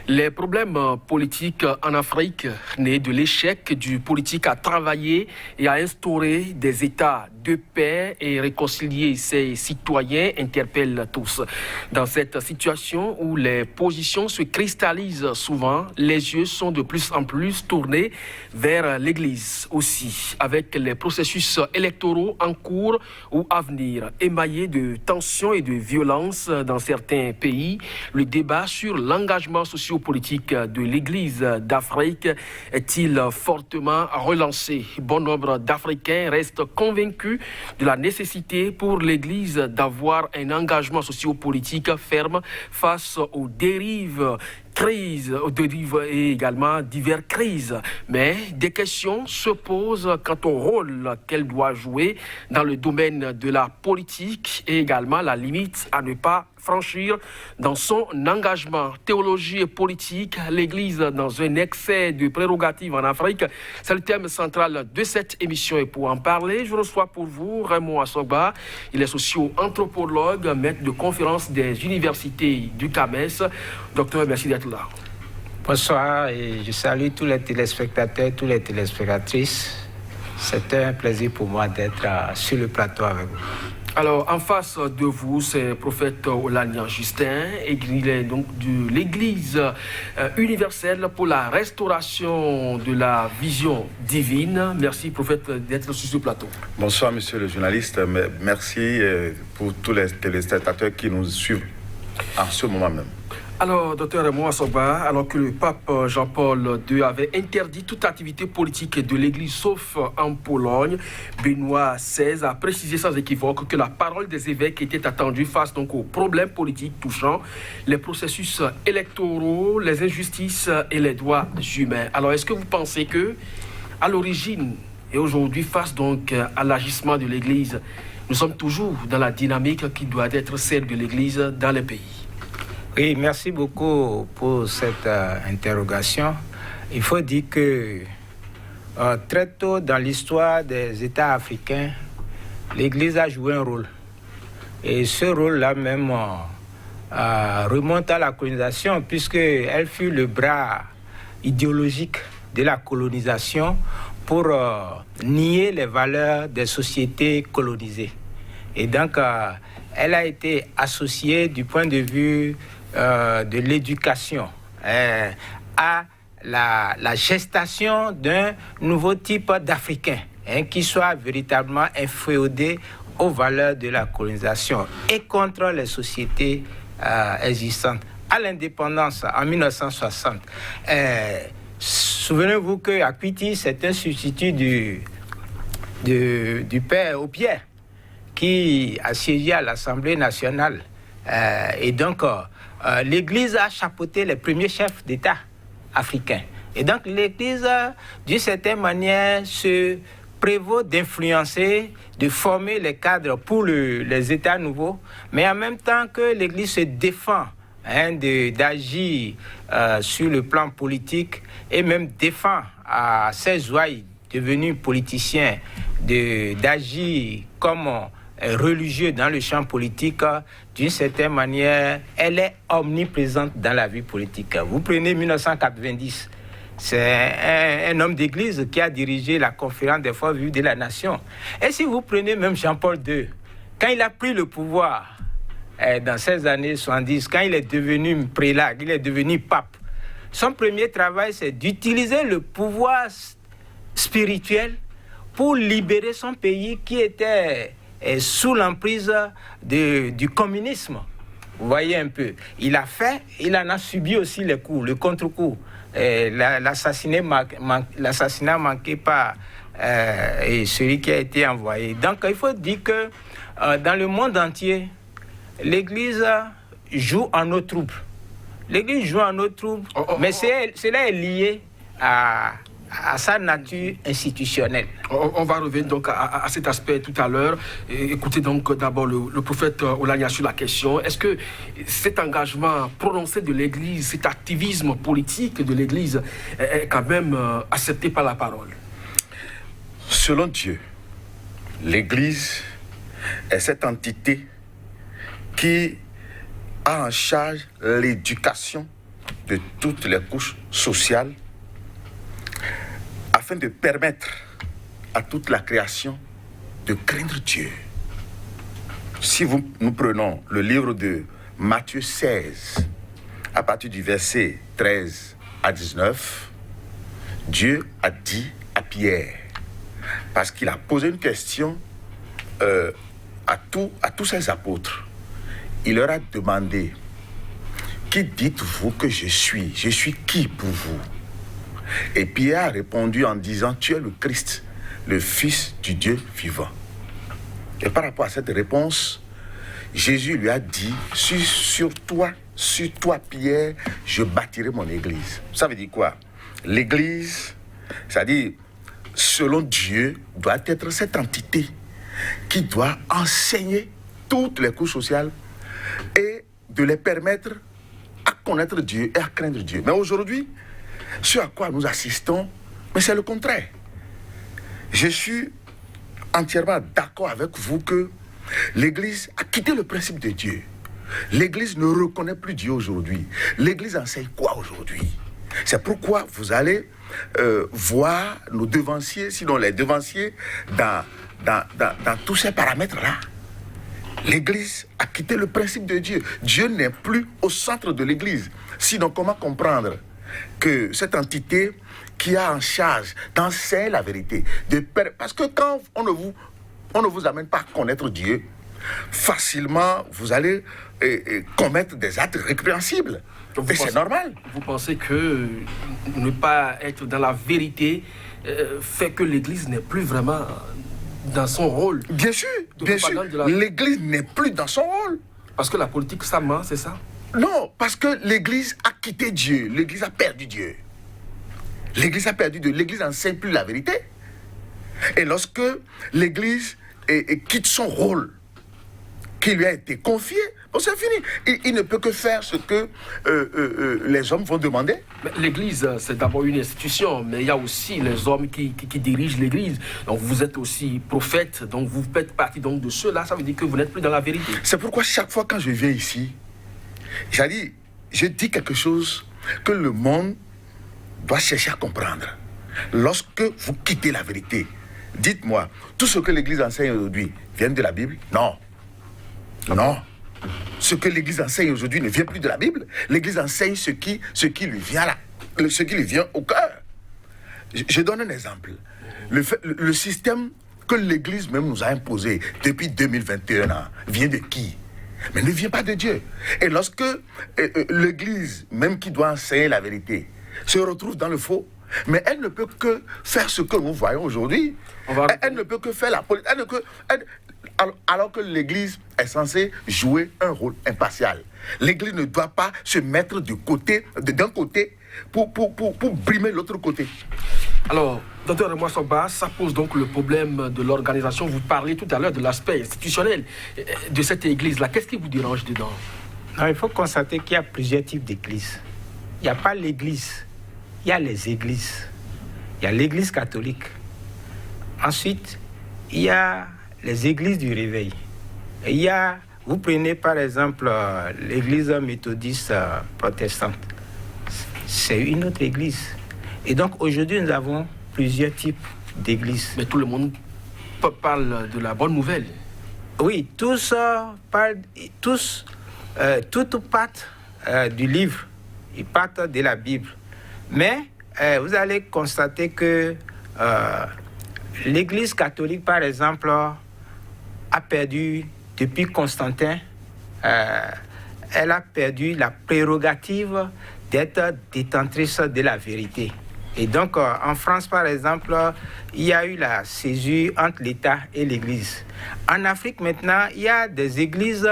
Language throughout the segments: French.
Les problèmes politiques en Afrique, nés de l'échec du politique à travailler et à instaurer des États de paix et réconcilier ses citoyens, interpellent tous. Dans cette situation où les positions se cristallisent souvent, les yeux sont de plus en plus tournés vers l'Église aussi, avec les processus électoraux en cours ou à venir, émaillés de tensions et de violences dans certains pays. Le débat sur l'engagement sociopolitique de l'Église d'Afrique est-il fortement relancé? Bon nombre d'Africains restent convaincus de la nécessité pour l'Église d'avoir un engagement sociopolitique ferme face aux dérives et également diverses crises. Mais des questions se posent quant au rôle qu'elle doit jouer dans le domaine de la politique et également la limite à ne pas franchir dans son engagement. Théologie et politique, l'Église dans un excès de prérogatives en Afrique, c'est le thème central de cette émission. Et pour en parler, je reçois pour vous Raymond Asogba. Il est socio-anthropologue, maître de conférence des universités du CAMES. Docteur, merci d'être là. Bonsoir et je salue tous les téléspectateurs, toutes les téléspectatrices. C'est un plaisir pour moi d'être sur le plateau avec vous. Alors, en face de vous, c'est le prophète Olania Justin, et il est donc de l'Église universelle pour la restauration de la vision divine. Merci, prophète, d'être sur ce plateau. Bonsoir, monsieur le journaliste. Merci pour tous les téléspectateurs qui nous suivent en ce moment même. Alors, docteur Raymond Asogba, alors que le pape Jean-Paul II avait interdit toute activité politique de l'Église, sauf en Pologne, Benoît XVI a précisé sans équivoque que la parole des évêques était attendue face donc aux problèmes politiques touchant les processus électoraux, les injustices et les droits humains. Alors, est-ce que vous pensez que, à l'origine et aujourd'hui, face donc à l'agissement de l'Église, nous sommes toujours dans la dynamique qui doit être celle de l'Église dans les pays? Oui, merci beaucoup pour cette interrogation. Il faut dire que très tôt dans l'histoire des États africains, l'Église a joué un rôle. Et ce rôle-là même remonte à la colonisation, puisqu'elle fut le bras idéologique de la colonisation pour nier les valeurs des sociétés colonisées. Et donc, elle a été associée du point de vue de l'éducation à la gestation d'un nouveau type d'Africain qui soit véritablement inféodé aux valeurs de la colonisation et contre les sociétés existantes. À l'indépendance, en 1960, souvenez-vous qu'à Kwiti, c'est un substitut du père Opierre qui a siégé à l'Assemblée nationale. Et donc, l'Église a chapeauté les premiers chefs d'État africains. Et donc, l'Église, d'une certaine manière, se prévaut d'influencer, de former les cadres pour les États nouveaux, mais en même temps que l'Église se défend d'agir sur le plan politique et même défend à ses ouailles devenus politiciens d'agir comme religieux dans le champ politique. D'une certaine manière, elle est omniprésente dans la vie politique. Vous prenez 1990, c'est un homme d'église qui a dirigé la conférence des forces vives de la nation. Et si vous prenez même Jean-Paul II, quand il a pris le pouvoir dans ces années 70, quand il est devenu prélat, il est devenu pape, son premier travail, c'est d'utiliser le pouvoir spirituel pour libérer son pays qui était sous l'emprise du communisme. Vous voyez un peu. Il en a subi aussi les coups, le contre-coup. L'assassinat manqué par celui qui a été envoyé. Donc il faut dire que dans le monde entier, l'Église joue en eau trouble. L'Église joue en eau trouble, mais cela est lié à sa nature institutionnelle. On va revenir donc à cet aspect tout à l'heure. Écoutez donc d'abord le prophète Olania sur la question. Est-ce que cet engagement prononcé de l'Église, cet activisme politique de l'Église est quand même accepté par la parole? Selon Dieu, l'Église est cette entité qui a en charge l'éducation de toutes les couches sociales afin de permettre à toute la création de craindre Dieu. Si nous prenons le livre de Matthieu 16, à partir du verset 13 à 19, Dieu a dit à Pierre, parce qu'il a posé une question à tous ses apôtres, il leur a demandé, qui dites-vous que je suis? Je suis qui pour vous? Et Pierre a répondu en disant, tu es le Christ, le Fils du Dieu vivant. Et par rapport à cette réponse, Jésus lui a dit, sur toi, Pierre, je bâtirai mon église. Ça veut dire quoi? L'église, c'est-à-dire, selon Dieu, doit être cette entité qui doit enseigner toutes les couches sociales et de les permettre à connaître Dieu et à craindre Dieu. Mais aujourd'hui, ce à quoi nous assistons, mais c'est le contraire. Je suis entièrement d'accord avec vous que l'Église a quitté le principe de Dieu. L'Église ne reconnaît plus Dieu aujourd'hui. L'Église enseigne quoi aujourd'hui? C'est pourquoi vous allez voir nos devanciers, sinon les devanciers, dans tous ces paramètres-là. L'Église a quitté le principe de Dieu. Dieu n'est plus au centre de l'Église. Sinon, comment comprendre que cette entité qui a en charge d'enseigner la vérité, parce que quand on ne vous amène pas à connaître Dieu, facilement, vous allez commettre des actes répréhensibles. Et c'est normal. Vous pensez que ne pas être dans la vérité fait que l'Église n'est plus vraiment dans son rôle? Bien sûr, l'Église n'est plus dans son rôle. Parce que la politique, ça ment, c'est ça? Non, parce que l'Église a quitté Dieu. L'Église a perdu Dieu. L'Église a perdu Dieu. L'Église n'enseigne plus la vérité. Et lorsque l'Église quitte son rôle qui lui a été confié, bon, c'est fini. Il ne peut que faire ce que les hommes vont demander. L'Église, c'est d'abord une institution, mais il y a aussi les hommes qui dirigent l'Église. Donc vous êtes aussi prophète, donc vous faites partie donc, de ceux-là. Ça veut dire que vous n'êtes plus dans la vérité. C'est pourquoi chaque fois quand je viens ici, je dis quelque chose que le monde doit chercher à comprendre. Lorsque vous quittez la vérité, dites-moi, tout ce que l'Église enseigne aujourd'hui vient de la Bible? Non. Non. Ce que l'Église enseigne aujourd'hui ne vient plus de la Bible. L'Église enseigne ce qui lui vient au cœur. Je donne un exemple. Le système que l'Église même nous a imposé depuis 2021 ans vient de qui? Mais ne vient pas de Dieu. Et lorsque l'Église, même qui doit enseigner la vérité, se retrouve dans le faux, mais elle ne peut que faire ce que nous voyons aujourd'hui. Elle ne peut que faire la politique. Alors que l'Église est censée jouer un rôle impartial. L'Église ne doit pas se mettre d'un côté pour brimer l'autre côté. Alors, Dr. Raymond Soba, ça pose donc le problème de l'organisation. Vous parlez tout à l'heure de l'aspect institutionnel de cette Église-là. Qu'est-ce qui vous dérange dedans? Non, il faut constater qu'il y a plusieurs types d'églises. Il n'y a pas l'Église, il y a les églises. Il y a l'Église catholique. Ensuite, il y a les églises du réveil. Et il y a, vous prenez par exemple l'église méthodiste protestante. C'est une autre église. Et donc aujourd'hui, nous avons plusieurs types d'églises. Mais tout le monde parle de la bonne nouvelle. Oui, tous parlent, toutes partent du livre. Ils partent de la Bible. Mais vous allez constater que l'Église catholique, par exemple, a perdu, depuis Constantin, elle a perdu la prérogative d'être détentrice de la vérité. Et donc, en France, par exemple, il y a eu la césure entre l'État et l'Église. En Afrique, maintenant, il y a des églises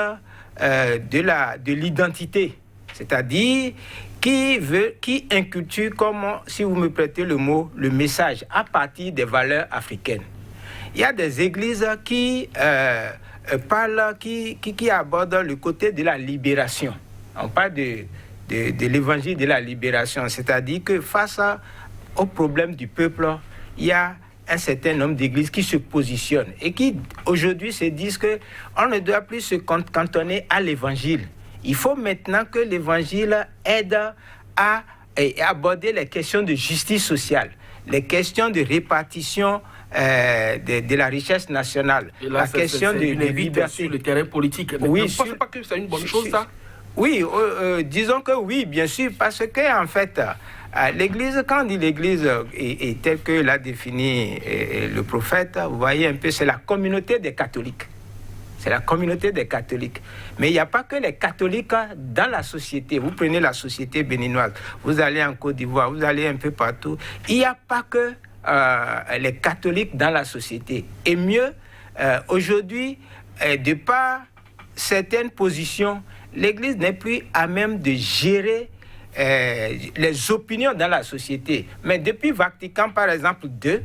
de l'identité, c'est-à-dire qui inculture, comme, si vous me prêtez le mot, le message à partir des valeurs africaines. Il y a des églises qui parlent, qui abordent le côté de la libération. On parle de l'évangile de la libération, c'est-à-dire que face au problème du peuple, il y a un certain nombre d'églises qui se positionnent et qui aujourd'hui se disent qu'on ne doit plus se cantonner à l'évangile. Il faut maintenant que l'évangile aide à aborder les questions de justice sociale, les questions de répartition de la richesse nationale, et là, la question de liberté sur le terrain politique. Mais oui, vous ne pensez pas que c'est une bonne chose, ça? Oui, disons que oui, bien sûr, parce que en fait, l'Église, quand on dit l'Église est telle que l'a défini le prophète, vous voyez un peu, c'est la communauté des catholiques. C'est la communauté des catholiques. Mais il n'y a pas que les catholiques dans la société. Vous prenez la société béninoise, vous allez en Côte d'Ivoire, vous allez un peu partout. Il n'y a pas que les catholiques dans la société. Et mieux, aujourd'hui, de par certaines positions, l'Église n'est plus à même de gérer les opinions dans la société. Mais depuis Vatican, par exemple, II,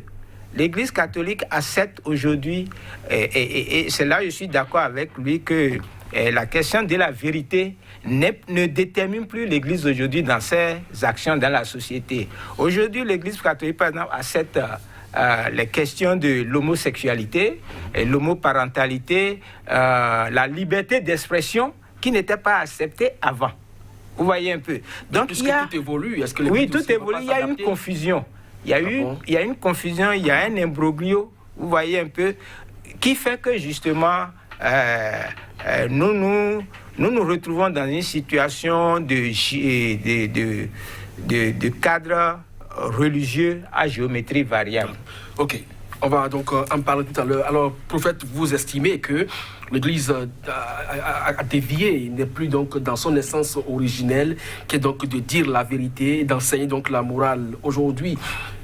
l'Église catholique accepte aujourd'hui, et c'est là que je suis d'accord avec lui, que la question de la vérité ne détermine plus l'Église aujourd'hui dans ses actions dans la société. Aujourd'hui, l'Église catholique, par exemple, accepte les questions de l'homosexualité, l'homoparentalité, la liberté d'expression qui n'était pas acceptée avant. Vous voyez un peu. Donc, tout évolue. Est-ce que oui, tout évolue. Il y a une confusion. Il y a une confusion, il y a un imbroglio, vous voyez un peu, qui fait que justement, nous nous retrouvons dans une situation de cadre religieux à géométrie variable. Ok. On va donc en parler tout à l'heure. Alors, prophète, vous estimez que l'Église a dévié, n'est plus donc dans son essence originelle, qui est donc de dire la vérité, d'enseigner donc la morale. Aujourd'hui,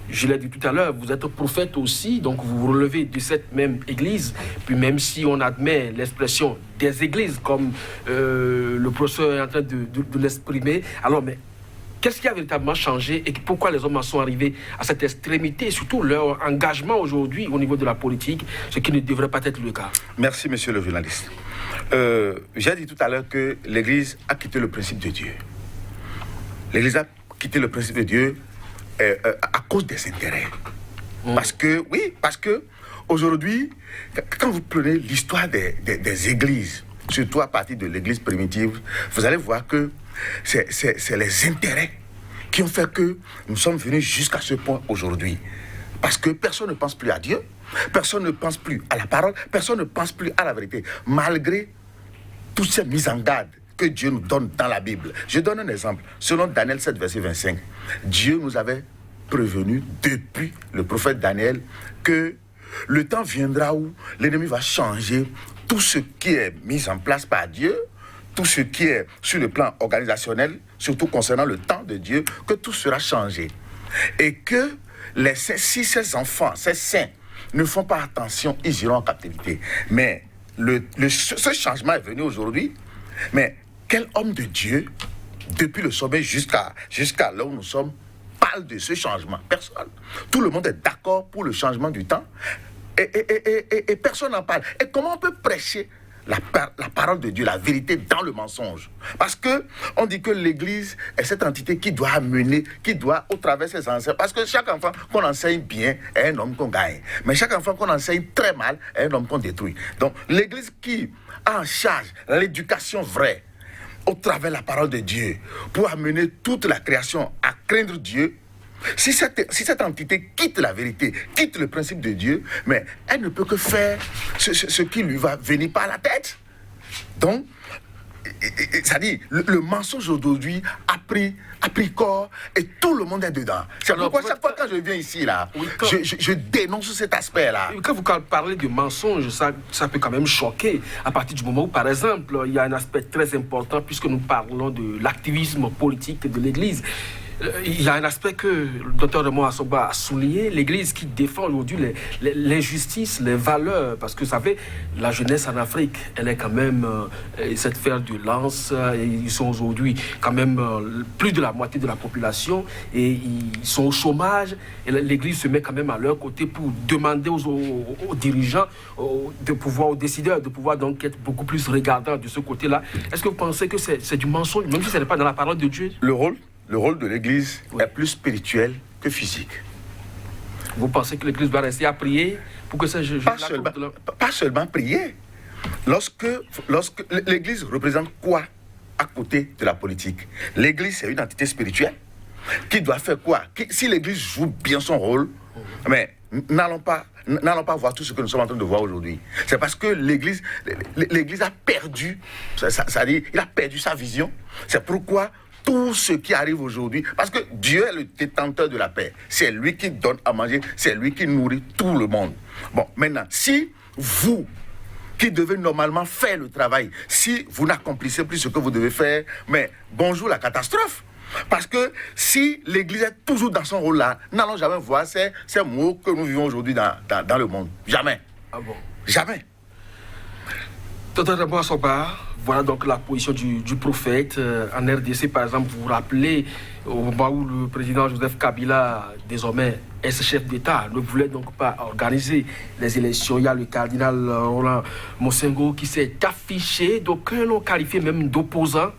je l'ai dit tout à l'heure, vous êtes prophète aussi, donc vous vous relevez de cette même Église. Puis même si on admet l'expression des Églises, comme le professeur est en train de l'exprimer, alors mais qu'est-ce qui a véritablement changé et pourquoi les hommes en sont arrivés à cette extrémité et surtout leur engagement aujourd'hui au niveau de la politique, ce qui ne devrait pas être le cas? Merci, monsieur le journaliste. J'ai dit tout à l'heure que l'Église a quitté le principe de Dieu. L'Église a quitté le principe de Dieu à cause des intérêts. Parce que aujourd'hui, quand vous prenez l'histoire des églises, surtout à partir de l'église primitive, vous allez voir que c'est les intérêts qui ont fait que nous sommes venus jusqu'à ce point aujourd'hui. Parce que personne ne pense plus à Dieu, personne ne pense plus à la parole, personne ne pense plus à la vérité, malgré toutes ces mises en garde que Dieu nous donne dans la Bible. Je donne un exemple. Selon Daniel 7, verset 25, Dieu nous avait prévenu depuis le prophète Daniel que le temps viendra où l'ennemi va changer tout ce qui est mis en place par Dieu, tout ce qui est sur le plan organisationnel, surtout concernant le temps de Dieu, que tout sera changé. Et que si ces enfants, ces saints, ne font pas attention, ils iront en captivité. Mais ce changement est venu aujourd'hui. Mais quel homme de Dieu, depuis le sommet jusqu'à là où nous sommes, parle de ce changement? Personne. Tout le monde est d'accord pour le changement du temps et personne n'en parle. Et comment on peut prêcher la parole de Dieu, la vérité dans le mensonge? Parce que on dit que l'Église est cette entité qui doit amener, qui doit, au travers ses enseignements, parce que chaque enfant qu'on enseigne bien est un homme qu'on gagne, mais chaque enfant qu'on enseigne très mal est un homme qu'on détruit. Donc l'Église qui a en charge l'éducation vraie au travers de la parole de Dieu pour amener toute la création à craindre Dieu, si cette entité quitte la vérité, quitte le principe de Dieu, mais elle ne peut que faire ce qui lui va venir par la tête. Donc, c'est-à-dire, le mensonge aujourd'hui a pris corps et tout le monde est dedans. C'est pourquoi chaque fois quand je viens ici, là, oui, je dénonce cet aspect-là. Quand vous parlez de mensonge, ça peut quand même choquer à partir du moment où, par exemple, il y a un aspect très important puisque nous parlons de l'activisme politique de l'Église. Il y a un aspect que le docteur Raymond Assoba a souligné, l'Église qui défend aujourd'hui l'injustice, les valeurs, parce que vous savez, la jeunesse en Afrique, elle est quand même cette fer de lance, et ils sont aujourd'hui quand même plus de la moitié de la population, et ils sont au chômage, et l'Église se met quand même à leur côté pour demander aux dirigeants, aux décideurs, de pouvoir donc être beaucoup plus regardants de ce côté-là. Est-ce que vous pensez que c'est du mensonge, même si ce n'est pas dans la parole de Dieu? Le rôle de l'Église est plus spirituel que physique. Vous pensez que l'Église doit rester à prier pour que ça... Pas seulement prier. Lorsque l'Église représente quoi à côté de la politique. L'Église, c'est une entité spirituelle qui doit faire quoi? Si l'Église joue bien son rôle, mais n'allons pas voir tout ce que nous sommes en train de voir aujourd'hui. C'est parce que l'Église a perdu, il a perdu sa vision. C'est pourquoi tout ce qui arrive aujourd'hui, parce que Dieu est le détenteur de la paix. C'est lui qui donne à manger, c'est lui qui nourrit tout le monde. Bon, maintenant, si vous, qui devez normalement faire le travail, si vous n'accomplissez plus ce que vous devez faire, mais bonjour la catastrophe. Parce que si l'Église est toujours dans son rôle-là, n'allons jamais voir ces mots que nous vivons aujourd'hui dans le monde. Jamais. Ah bon? Jamais. Totalement à son part. Voilà donc la position du prophète. En RDC, par exemple, vous vous rappelez, au moment où le président Joseph Kabila, désormais ex-chef d'État, ne voulait donc pas organiser les élections. Il y a le cardinal Roland Mosengo qui s'est affiché, d'aucuns l'ont qualifié même d'opposant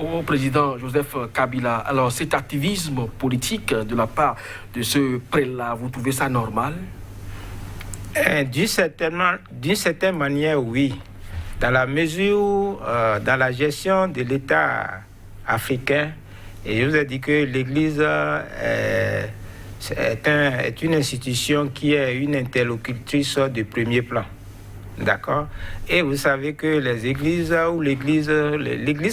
au président Joseph Kabila. Alors cet activisme politique de la part de ce prélat, vous trouvez ça normal? D'une certaine manière, oui. Dans la mesure où, dans la gestion de l'État africain, et je vous ai dit que l'Église est une institution qui est une interlocutrice de premier plan. D'accord? Et vous savez que les églises ou l'Église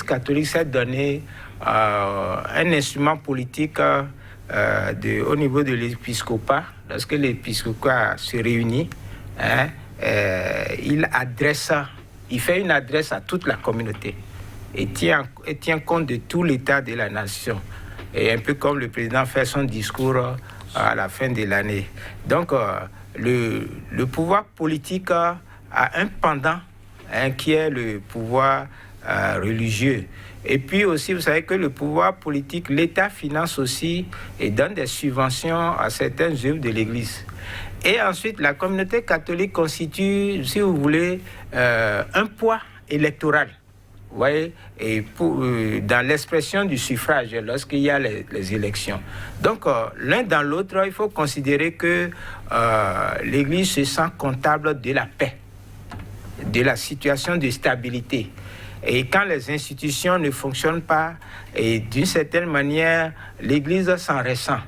catholique s'est donné un instrument politique au niveau de l'épiscopat. Lorsque l'épiscopat se réunit, il fait une adresse à toute la communauté et tient compte de tout l'état de la nation. Et un peu comme le président fait son discours à la fin de l'année. Donc, le pouvoir politique a un pendant qui est le pouvoir religieux. Et puis aussi, vous savez que le pouvoir politique, l'État finance aussi et donne des subventions à certaines œuvres de l'Église. Et ensuite, la communauté catholique constitue, si vous voulez, un poids électoral. Vous voyez, et dans l'expression du suffrage, lorsqu'il y a les élections. Donc, l'un dans l'autre, il faut considérer que l'Église se sent comptable de la paix, de la situation de stabilité. Et quand les institutions ne fonctionnent pas, et d'une certaine manière, l'Église s'en ressent.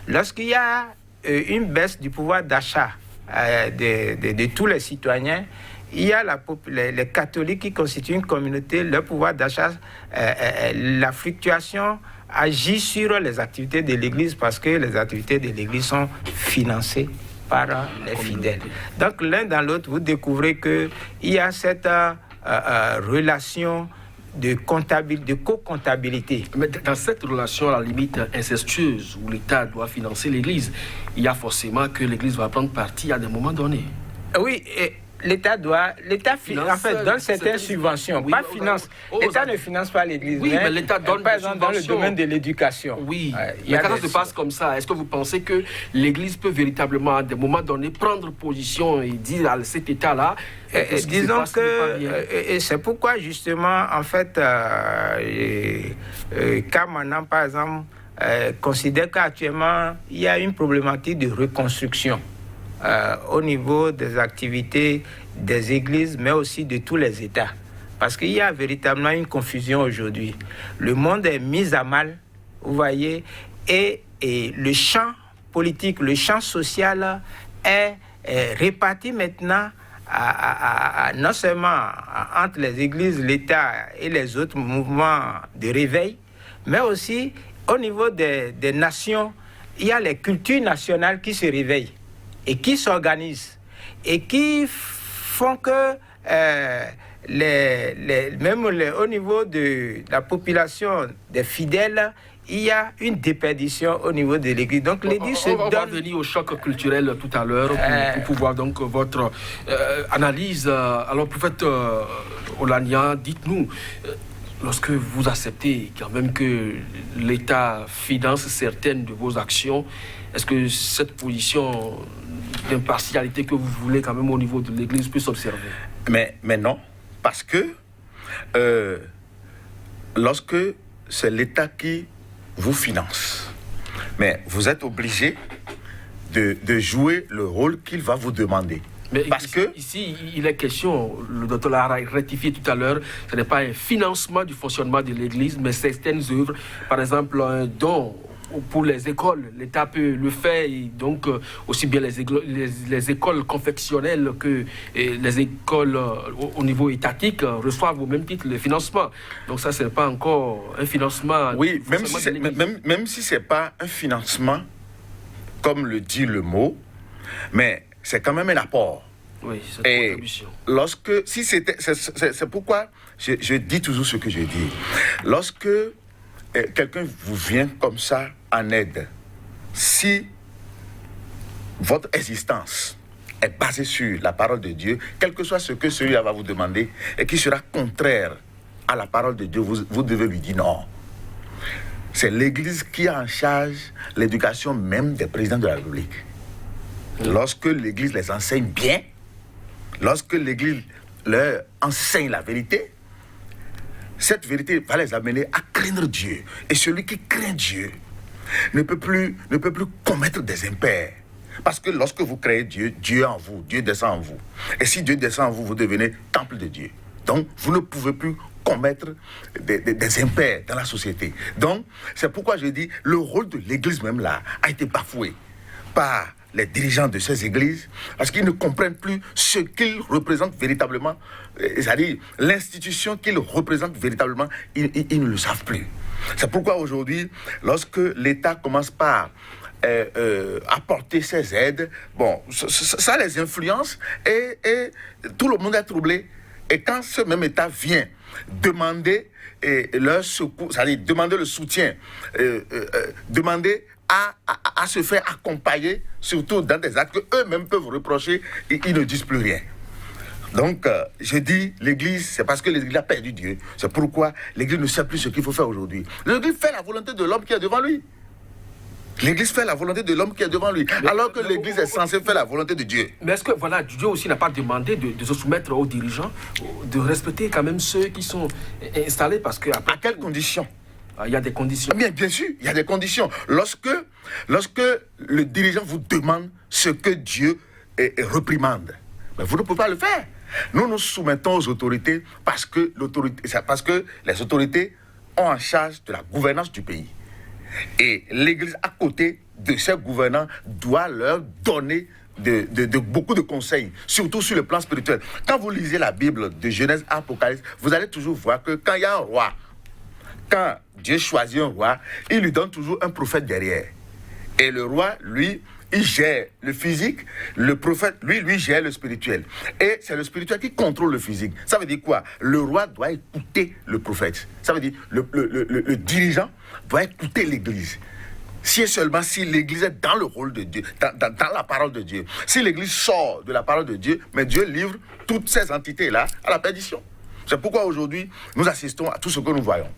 Lorsqu'il y a une baisse du pouvoir d'achat de tous les citoyens, il y a les catholiques qui constituent une communauté, leur pouvoir d'achat, la fluctuation agit sur les activités de l'Église parce que les activités de l'Église sont financées par les fidèles. Donc l'un dans l'autre, vous découvrez qu'il y a cette relation de co-comptabilité. Mais dans cette relation, à la limite incestueuse, où l'État doit financer l'Église, il y a forcément que l'Église va prendre parti à des moments donnés. Oui, et l'État en fait, donne certaines subventions, oui, pas finance. L'État ne finance pas l'Église. Oui, mais l'État donne par des exemple dans le domaine de l'éducation. Oui, mais quand ça se passe comme ça, est-ce que vous pensez que l'Église peut véritablement, à des moments donnés, prendre position et dire à cet État-là, disons que c'est pourquoi justement, en fait, Kamanan, par exemple, considère qu'actuellement, il y a une problématique de reconstruction au niveau des activités des églises, mais aussi de tous les États. Parce qu'il y a véritablement une confusion aujourd'hui. Le monde est mis à mal, vous voyez, et le champ politique, le champ social est réparti maintenant non seulement entre les églises, l'État et les autres mouvements de réveil, mais aussi au niveau des nations. Il y a les cultures nationales qui se réveillent et qui s'organisent et qui font que au niveau de la population des fidèles, il y a une déperdition au niveau de l'Église. Donc l'Église se donne... On va venir au choc culturel tout à l'heure pour pouvoir donc votre analyse. Alors prophète Olania, dites-nous, lorsque vous acceptez quand même que l'État finance certaines de vos actions, est-ce que cette position d'impartialité que vous voulez quand même au niveau de l'Église peut s'observer? Mais non, parce que lorsque c'est l'État qui vous finance, mais vous êtes obligé de jouer le rôle qu'il va vous demander. Mais Parce ici, il est question, le docteur l'a rectifié tout à l'heure, ce n'est pas un financement du fonctionnement de l'Église, mais certaines œuvres, par exemple un don pour les écoles, l'État peut le faire, et donc aussi bien les écoles confessionnelles que les écoles au niveau étatique reçoivent au même titre le financement. Donc ça, ce n'est pas encore un financement. Oui, même si ce n'est pas un financement, comme le dit le mot, mais c'est quand même un apport. Oui, c'est une contribution. C'est pourquoi je dis toujours ce que je dis. Lorsque quelqu'un vous vient comme ça en aide, si votre existence est basée sur la parole de Dieu, quel que soit ce que celui-là va vous demander et qui sera contraire à la parole de Dieu, vous devez lui dire non. C'est l'Église qui a en charge l'éducation même des présidents de la République. Lorsque l'Église les enseigne bien, lorsque l'Église leur enseigne la vérité, cette vérité va les amener à craindre Dieu. Et celui qui craint Dieu ne peut plus commettre des impairs. Parce que lorsque vous créez Dieu, Dieu est en vous, Dieu descend en vous. Et si Dieu descend en vous, vous devenez temple de Dieu. Donc, vous ne pouvez plus commettre des impairs dans la société. Donc, c'est pourquoi je dis, le rôle de l'Église même là a été bafoué par les dirigeants de ces églises, parce qu'ils ne comprennent plus ce qu'ils représentent véritablement, c'est-à-dire l'institution qu'ils représentent véritablement, ils ne le savent plus. C'est pourquoi aujourd'hui, lorsque l'État commence par apporter ses aides, bon, ça les influence et tout le monde est troublé. Et quand ce même État vient demander leur secours, c'est-à-dire demander le soutien, demander à se faire accompagner, surtout dans des actes qu'eux-mêmes peuvent reprocher, et ils ne disent plus rien. Donc, je dis, l'Église, c'est parce que l'Église a perdu Dieu. C'est pourquoi l'Église ne sait plus ce qu'il faut faire aujourd'hui. L'Église fait la volonté de l'homme qui est devant lui. L'Église fait la volonté de l'homme qui est devant lui, alors que l'Église est censée faire la volonté de Dieu. Mais est-ce que, voilà, Dieu aussi n'a pas demandé de se soumettre aux dirigeants, de respecter quand même ceux qui sont installés, parce que... Après, à quelles conditions? Il y a des conditions. Bien sûr, il y a des conditions. Lorsque le dirigeant vous demande ce que Dieu reprimande, mais vous ne pouvez pas le faire. Nous nous soumettons aux autorités parce que les autorités ont en charge de la gouvernance du pays. Et l'Église, à côté de ces gouvernants, doit leur donner de beaucoup de conseils, surtout sur le plan spirituel. Quand vous lisez la Bible de Genèse à Apocalypse, vous allez toujours voir que quand il y a un roi, quand Dieu choisit un roi, il lui donne toujours un prophète derrière. Et le roi, lui, il gère le physique, le prophète, lui gère le spirituel. Et c'est le spirituel qui contrôle le physique. Ça veut dire quoi? Le roi doit écouter le prophète. Ça veut dire le dirigeant doit écouter l'Église. Si et seulement si l'Église est dans le rôle de Dieu, dans la parole de Dieu. Si l'Église sort de la parole de Dieu, mais Dieu livre toutes ces entités-là à la perdition. C'est pourquoi aujourd'hui, nous assistons à tout ce que nous voyons.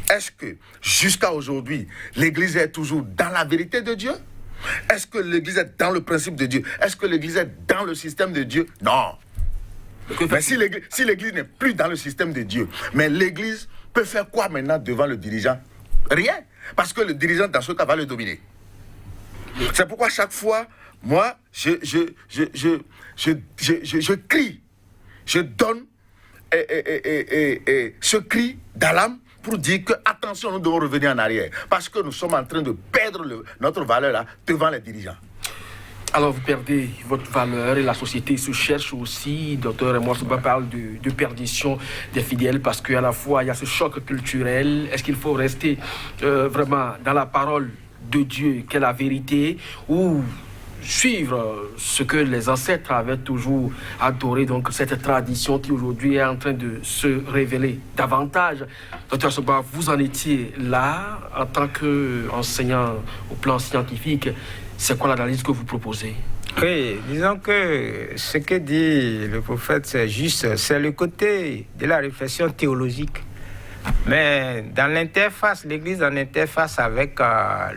Est-ce que jusqu'à aujourd'hui, l'Église est toujours dans la vérité de Dieu? Est-ce que l'Église est dans le principe de Dieu? Est-ce que l'Église est dans le système de Dieu? Non. Mais si l'Église n'est plus dans le système de Dieu, mais l'Église peut faire quoi maintenant devant le dirigeant? Rien. Parce que le dirigeant, dans ce cas, va le dominer. C'est pourquoi chaque fois, moi, je crie. Je donne ce cri d'alarme pour dire que, attention, nous devons revenir en arrière. Parce que nous sommes en train de perdre notre valeur là, devant les dirigeants. Alors, vous perdez votre valeur et la société se cherche aussi. Docteur Mouassouba parle de perdition des fidèles parce qu'à la fois, il y a ce choc culturel. Est-ce qu'il faut rester vraiment dans la parole de Dieu, qu'est la vérité, ou suivre ce que les ancêtres avaient toujours adoré, donc cette tradition qui aujourd'hui est en train de se révéler davantage? Docteur Souba, vous en étiez là en tant qu'enseignant au plan scientifique. C'est quoi l'analyse que vous proposez? Oui, disons que ce que dit le prophète, c'est juste, c'est le côté de la réflexion théologique. Mais dans l'interface, l'Église en interface avec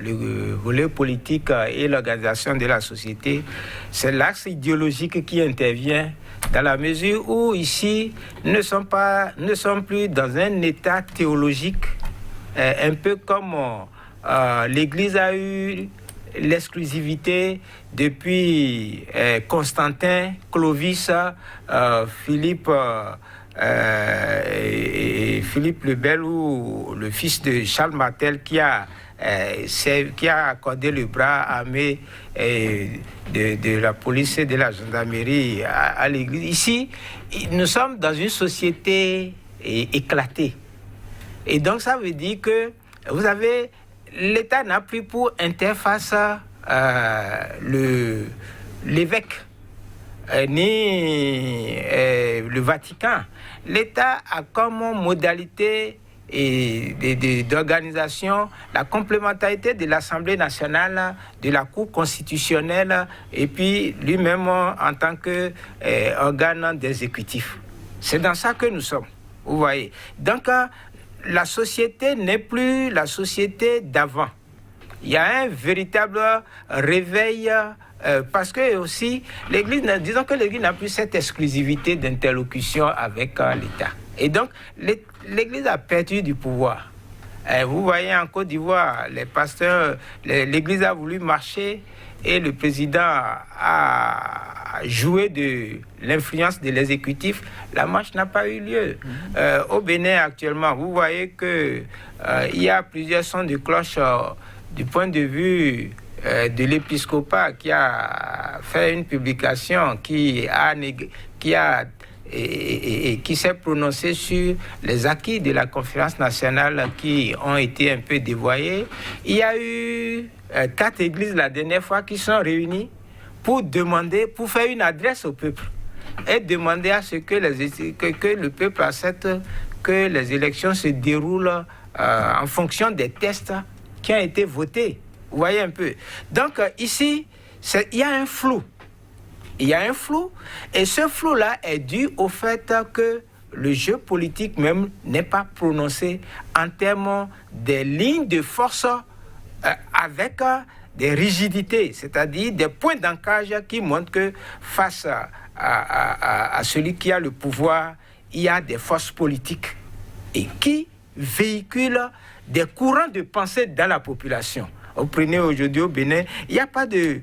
le volet politique et l'organisation de la société, c'est l'axe idéologique qui intervient dans la mesure où ici, ne sommes plus dans un état théologique, un peu comme l'Église a eu l'exclusivité depuis Constantin, Clovis, Philippe le Bel, ou le fils de Charles Martel, qui a accordé le bras armé de la police et de la gendarmerie à l'Église. Ici, nous sommes dans une société éclatée. Et donc, ça veut dire que, vous avez, l'État n'a plus pour interface l'évêque, ni le Vatican. L'État a comme modalité d'organisation la complémentarité de l'Assemblée nationale, de la Cour constitutionnelle, et puis lui-même en tant qu'organe d'exécutif. C'est dans ça que nous sommes, vous voyez. Donc, la société n'est plus la société d'avant. Il y a un véritable réveil, parce que aussi, l'Église, disons que l'Église n'a plus cette exclusivité d'interlocution avec l'État. Et donc, l'Église a perdu du pouvoir. Vous voyez en Côte d'Ivoire, les pasteurs, l'Église a voulu marcher et le président a joué de l'influence de l'exécutif. La marche n'a pas eu lieu. Au Bénin, actuellement, vous voyez qu'il y a plusieurs sons de cloche du point de vue de l'épiscopat qui a fait une publication qui s'est prononcé sur les acquis de la conférence nationale qui ont été un peu dévoyés. Il y a eu 4 églises la dernière fois qui sont réunies pour faire une adresse au peuple et demander à ce que le peuple accepte que les élections se déroulent en fonction des tests qui ont été votés. Vous voyez un peu. Donc ici, il y a un flou. Il y a un flou, et ce flou-là est dû au fait que le jeu politique même n'est pas prononcé en termes des lignes de force avec des rigidités, c'est-à-dire des points d'ancrage qui montrent que face à celui qui a le pouvoir, il y a des forces politiques et qui véhiculent des courants de pensée dans la population. Vous prenez aujourd'hui au Bénin, il n'y a pas de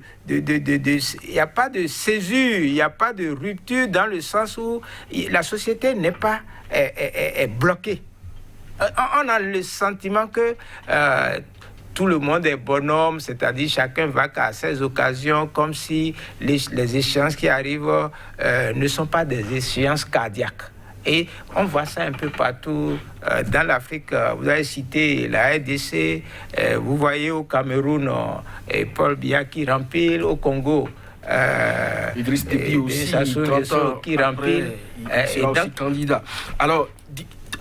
césure, il n'y a pas de rupture dans le sens où la société n'est pas est bloquée. On a le sentiment que tout le monde est bonhomme, c'est-à-dire chacun va à ses occasions, comme si les échéances qui arrivent ne sont pas des échéances cardiaques. Et on voit ça un peu partout dans l'Afrique. Vous avez cité la RDC, vous voyez au Cameroun, Paul Biya qui rempile, au Congo. Idriss Déby aussi, 30 ans qui rempile. Il sera aussi candidat. Alors,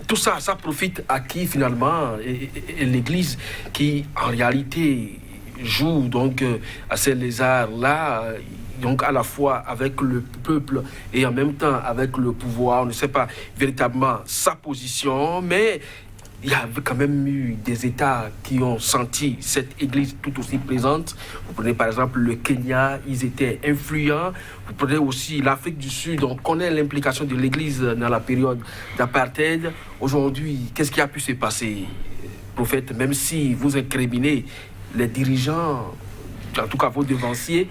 tout ça, ça profite à qui finalement? Et l'Église qui, en réalité, joue donc à ces lézards-là, donc à la fois avec le peuple et en même temps avec le pouvoir. On ne sait pas véritablement sa position, mais il y a quand même eu des États qui ont senti cette Église tout aussi présente. Vous prenez par exemple le Kenya, ils étaient influents. Vous prenez aussi l'Afrique du Sud, on connaît l'implication de l'Église dans la période d'apartheid. Aujourd'hui, qu'est-ce qui a pu se passer, prophète, même si vous incriminez les dirigeants, en tout cas vos devanciers,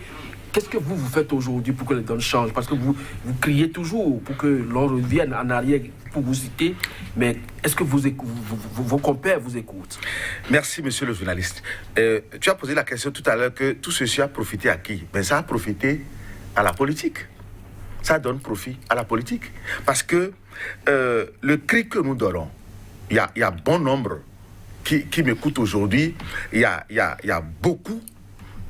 qu'est-ce que vous faites aujourd'hui pour que les donnes changent? Parce que vous criez toujours pour que l'on revienne en arrière pour vous citer, mais est-ce que vos compères vous écoutent? Merci, monsieur le journaliste. Tu as posé la question tout à l'heure que tout ceci a profité à qui? Mais ça a profité à la politique. Ça donne profit à la politique. Parce que le cri que nous donnons, il y a bon nombre qui m'écoutent aujourd'hui. Il y a beaucoup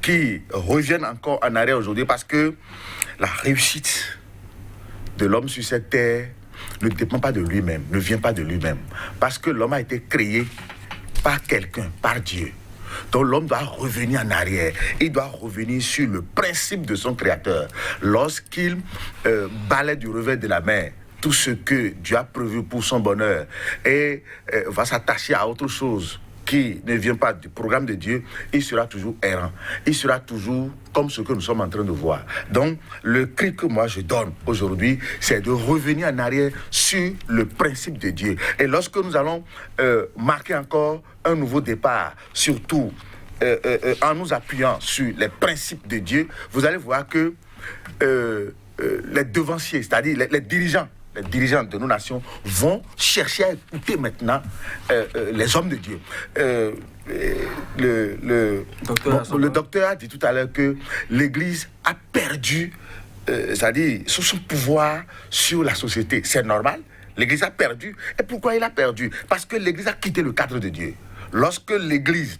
qui reviennent encore en arrière aujourd'hui parce que la réussite de l'homme sur cette terre ne dépend pas de lui-même, ne vient pas de lui-même. Parce que l'homme a été créé par quelqu'un, par Dieu. Donc l'homme doit revenir en arrière. Il doit revenir sur le principe de son créateur. Lorsqu'il balaie du revers de la main tout ce que Dieu a prévu pour son bonheur et va s'attacher à autre chose qui ne vient pas du programme de Dieu, il sera toujours errant. Il sera toujours comme ce que nous sommes en train de voir. Donc, le cri que moi je donne aujourd'hui, c'est de revenir en arrière sur le principe de Dieu. Et lorsque nous allons marquer encore un nouveau départ, surtout en nous appuyant sur les principes de Dieu, vous allez voir que les devanciers, c'est-à-dire les dirigeants de nos nations vont chercher à écouter maintenant les hommes de Dieu. Le docteur a dit tout à l'heure que l'Église a perdu, c'est-à-dire son pouvoir sur la société. C'est normal, l'Église a perdu. Et pourquoi il a perdu? Parce que l'Église a quitté le cadre de Dieu. Lorsque l'Église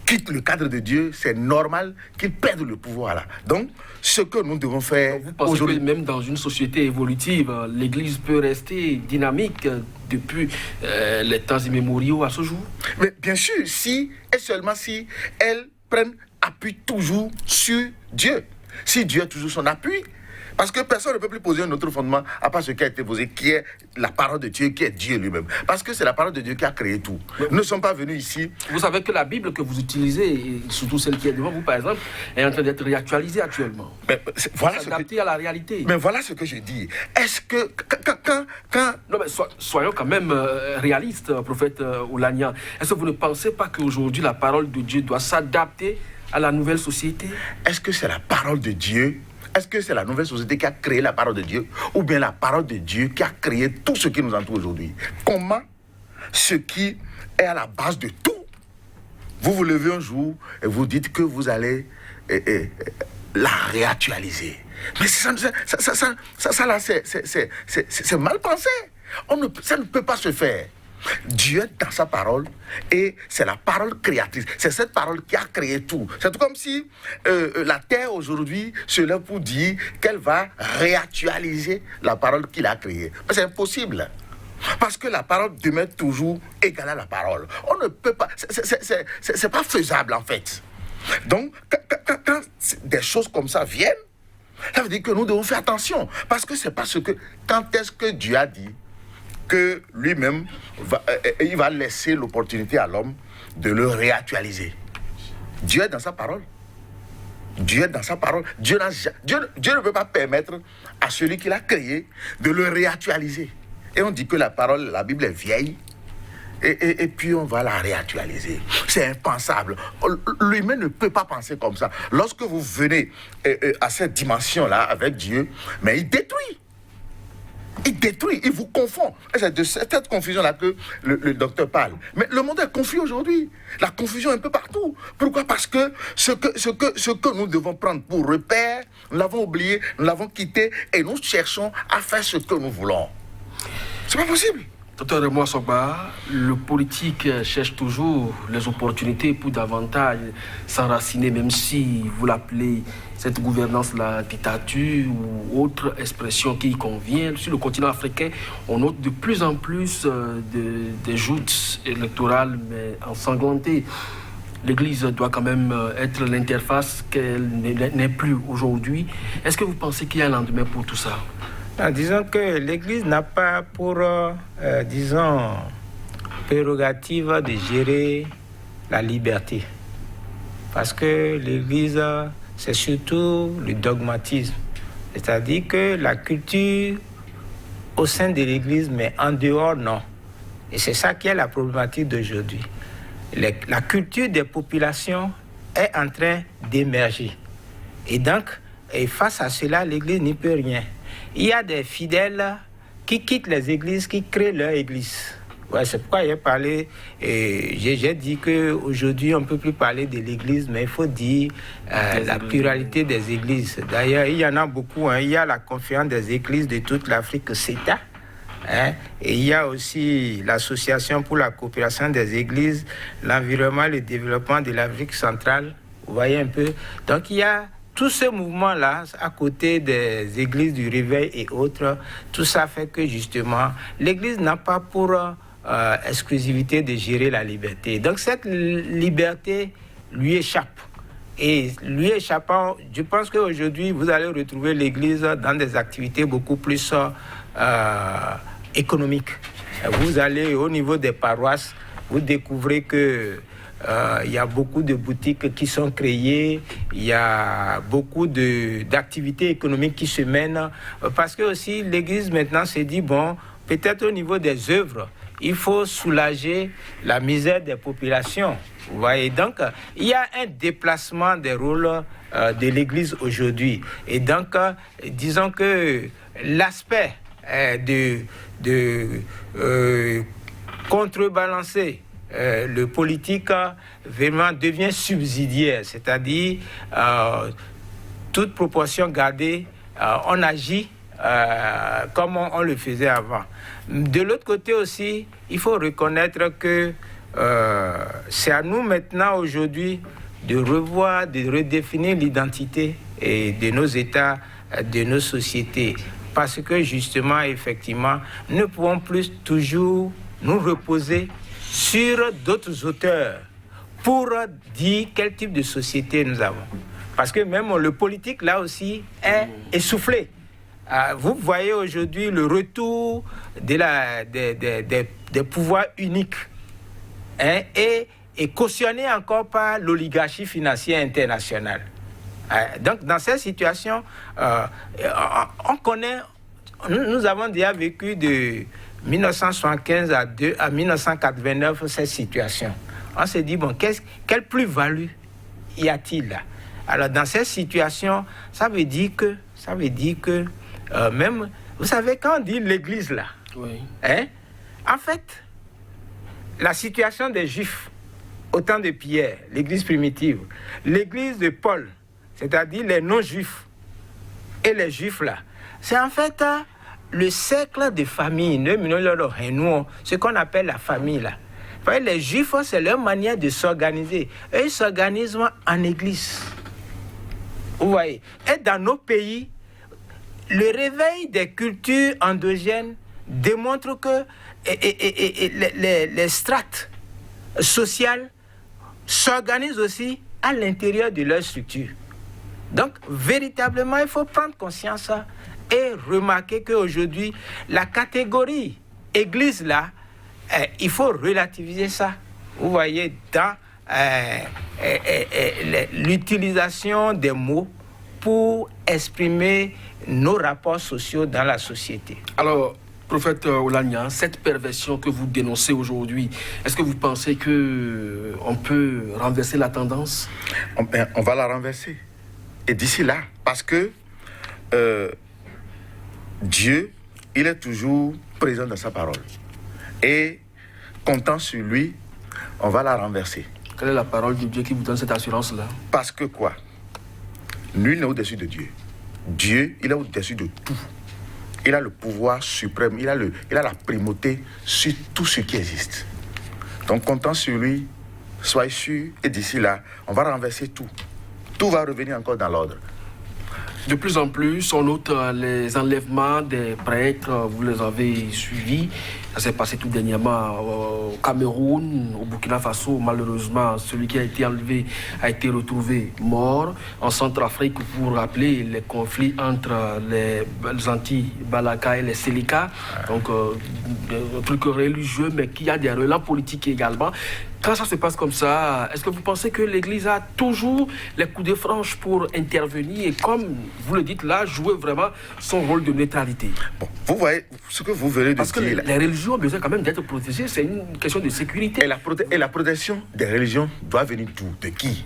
quitte le cadre de Dieu, c'est normal qu'il perde le pouvoir là. Donc, ce que nous devons faire vous pensez aujourd'hui... que même dans une société évolutive, l'Église peut rester dynamique depuis les temps immémoriaux à ce jour? Mais bien sûr, si et seulement si elle prenne appui toujours sur Dieu. Si Dieu a toujours son appui, parce que personne ne peut plus poser un autre fondement à part ce qui a été posé, qui est la parole de Dieu, qui est Dieu lui-même. Parce que c'est la parole de Dieu qui a créé tout. Nous ne sommes pas venus ici... Vous savez que la Bible que vous utilisez, et surtout celle qui est devant vous par exemple, est en train d'être réactualisée actuellement. Mais voilà s'adapter à la réalité. Mais voilà ce que je dis. Est-ce que Non, mais soyons quand même réalistes, prophète Oulania. Est-ce que vous ne pensez pas qu'aujourd'hui la parole de Dieu doit s'adapter à la nouvelle société? Est-ce que c'est la parole de Dieu? Est-ce que c'est la nouvelle société qui a créé la parole de Dieu? Ou bien la parole de Dieu qui a créé tout ce qui nous entoure aujourd'hui? Comment ce qui est à la base de tout, vous vous levez un jour et vous dites que vous allez la réactualiser? Mais ça là, c'est mal pensé. Ça ne peut pas se faire. Dieu est dans sa parole et c'est la parole créatrice. C'est cette parole qui a créé tout. C'est tout comme si la terre aujourd'hui se lève pour dire qu'elle va réactualiser la parole qu'il a créée. Mais c'est impossible. Parce que la parole demeure toujours égale à la parole. On ne peut pas... C'est pas faisable en fait. Donc, quand des choses comme ça viennent, ça veut dire que nous devons faire attention. Parce que c'est parce que... Quand est-ce que Dieu a dit que lui-même, il va laisser l'opportunité à l'homme de le réactualiser? Dieu est dans sa parole. Dieu est dans sa parole. Dieu ne peut pas permettre à celui qui l'a créé de le réactualiser. Et on dit que la parole, la Bible est vieille, et puis on va la réactualiser. C'est impensable. L'humain ne peut pas penser comme ça. Lorsque vous venez à cette dimension-là avec Dieu, mais il détruit. Il détruit, il vous confond. Et c'est de cette confusion-là que le docteur parle. Mais le monde est confus aujourd'hui. La confusion est un peu partout. Pourquoi? Parce que ce que nous devons prendre pour repère, nous l'avons oublié, nous l'avons quitté, et nous cherchons à faire ce que nous voulons. C'est pas possible. Docteur Raymond Sogba, le politique cherche toujours les opportunités pour davantage s'enraciner, même si vous l'appelez cette gouvernance-la dictature ou autre expression qui y convient. Sur le continent africain, on note de plus en plus des joutes électorales, mais ensanglantées. L'Église doit quand même être l'interface qu'elle n'est plus aujourd'hui. Est-ce que vous pensez qu'il y a un lendemain pour tout ça? Disons que l'Église n'a pas pour, prérogative de gérer la liberté. Parce que l'Église, c'est surtout le dogmatisme. C'est-à-dire que la culture au sein de l'Église, mais en dehors, non. Et c'est ça qui est la problématique d'aujourd'hui. La culture des populations est en train d'émerger. Et donc, face à cela, l'Église n'y peut rien. Il y a des fidèles qui quittent les églises, qui créent leur église. Ouais, c'est pourquoi j'ai dit qu'aujourd'hui, on ne peut plus parler de l'église, mais il faut dire la pluralité des églises. D'ailleurs, il y en a beaucoup. Il y a la conférence des églises de toute l'Afrique, CETA. Et il y a aussi l'Association pour la coopération des églises, l'environnement et le développement de l'Afrique centrale. Vous voyez un peu. Donc, il y a tout ce mouvement-là, à côté des églises du réveil et autres, tout ça fait que justement, l'Église n'a pas pour exclusivité de gérer la liberté. Donc cette liberté lui échappe. Et lui échappant, je pense qu'aujourd'hui, vous allez retrouver l'Église dans des activités beaucoup plus économiques. Vous allez au niveau des paroisses, vous découvrez que il y a beaucoup de boutiques qui sont créées, il y a beaucoup d'activités économiques qui se mènent, parce que aussi l'Église maintenant s'est dit, bon, peut-être au niveau des œuvres, il faut soulager la misère des populations. Vous voyez, donc il y a un déplacement des rôles de l'Église aujourd'hui. Et donc, disons que l'aspect de contrebalancer le politique vraiment devient subsidiaire, c'est-à-dire toute proportion gardée, on agit comme on le faisait avant. De l'autre côté aussi, il faut reconnaître que c'est à nous maintenant aujourd'hui de revoir, de redéfinir l'identité de nos États, de nos sociétés. Parce que justement, effectivement, nous ne pouvons plus toujours nous reposer sur d'autres auteurs pour dire quel type de société nous avons. Parce que même le politique, là aussi, est essoufflé. Vous voyez aujourd'hui le retour des pouvoirs uniques, hein, et cautionné encore par l'oligarchie financière internationale. Donc, dans cette situation, on connaît, nous avons déjà vécu de 1975 à 1989 cette situation. On s'est dit, bon, quelle plus-value y a-t-il là? Alors, dans cette situation, ça veut dire que même, vous savez, quand on dit l'Église là, oui. Hein, en fait, la situation des Juifs au temps de Pierre, l'Église primitive, l'Église de Paul, c'est-à-dire les non-juifs et les juifs là, c'est en fait le cercle de famille, ce qu'on appelle la famille là. Vous voyez, les juifs, c'est leur manière de s'organiser. Et ils s'organisent en église. Vous voyez. Et dans nos pays, le réveil des cultures endogènes démontre que les strates sociales s'organisent aussi à l'intérieur de leur structure. Donc, véritablement, il faut prendre conscience et remarquer qu'aujourd'hui, la catégorie église là, il faut relativiser ça. Vous voyez, dans l'utilisation des mots pour exprimer nos rapports sociaux dans la société. Alors, prophète Oulania, cette perversion que vous dénoncez aujourd'hui, est-ce que vous pensez qu'on peut renverser la tendance? On va la renverser. Et d'ici là, parce que Dieu, il est toujours présent dans sa parole. Et comptant sur lui, on va la renverser. Quelle est la parole de Dieu qui vous donne cette assurance-là? Parce que quoi? Nul n'est au-dessus de Dieu. Dieu, il est au-dessus de tout. Il a le pouvoir suprême, il a la primauté sur tout ce qui existe. Donc, comptant sur lui, soyez sûr, et d'ici là, on va renverser tout. Tout va revenir encore dans l'ordre. De plus en plus, on note les enlèvements des prêtres, vous les avez suivis. Ça s'est passé tout dernièrement au Cameroun, au Burkina Faso. Malheureusement, celui qui a été enlevé a été retrouvé mort. En Centrafrique, vous vous rappelez les conflits entre les anti-Balaka et les Seleka. Donc, un truc religieux, mais qui a des relents politiques également. Quand ça se passe comme ça, est-ce que vous pensez que l'Église a toujours les coups de franche pour intervenir et, comme vous le dites là, jouer vraiment son rôle de neutralité? Bon, vous voyez ce que vous venez de dire. Parce que les religions ont besoin quand même d'être protégées, c'est une question de sécurité. Et la protection des religions doit venir d'où? De qui?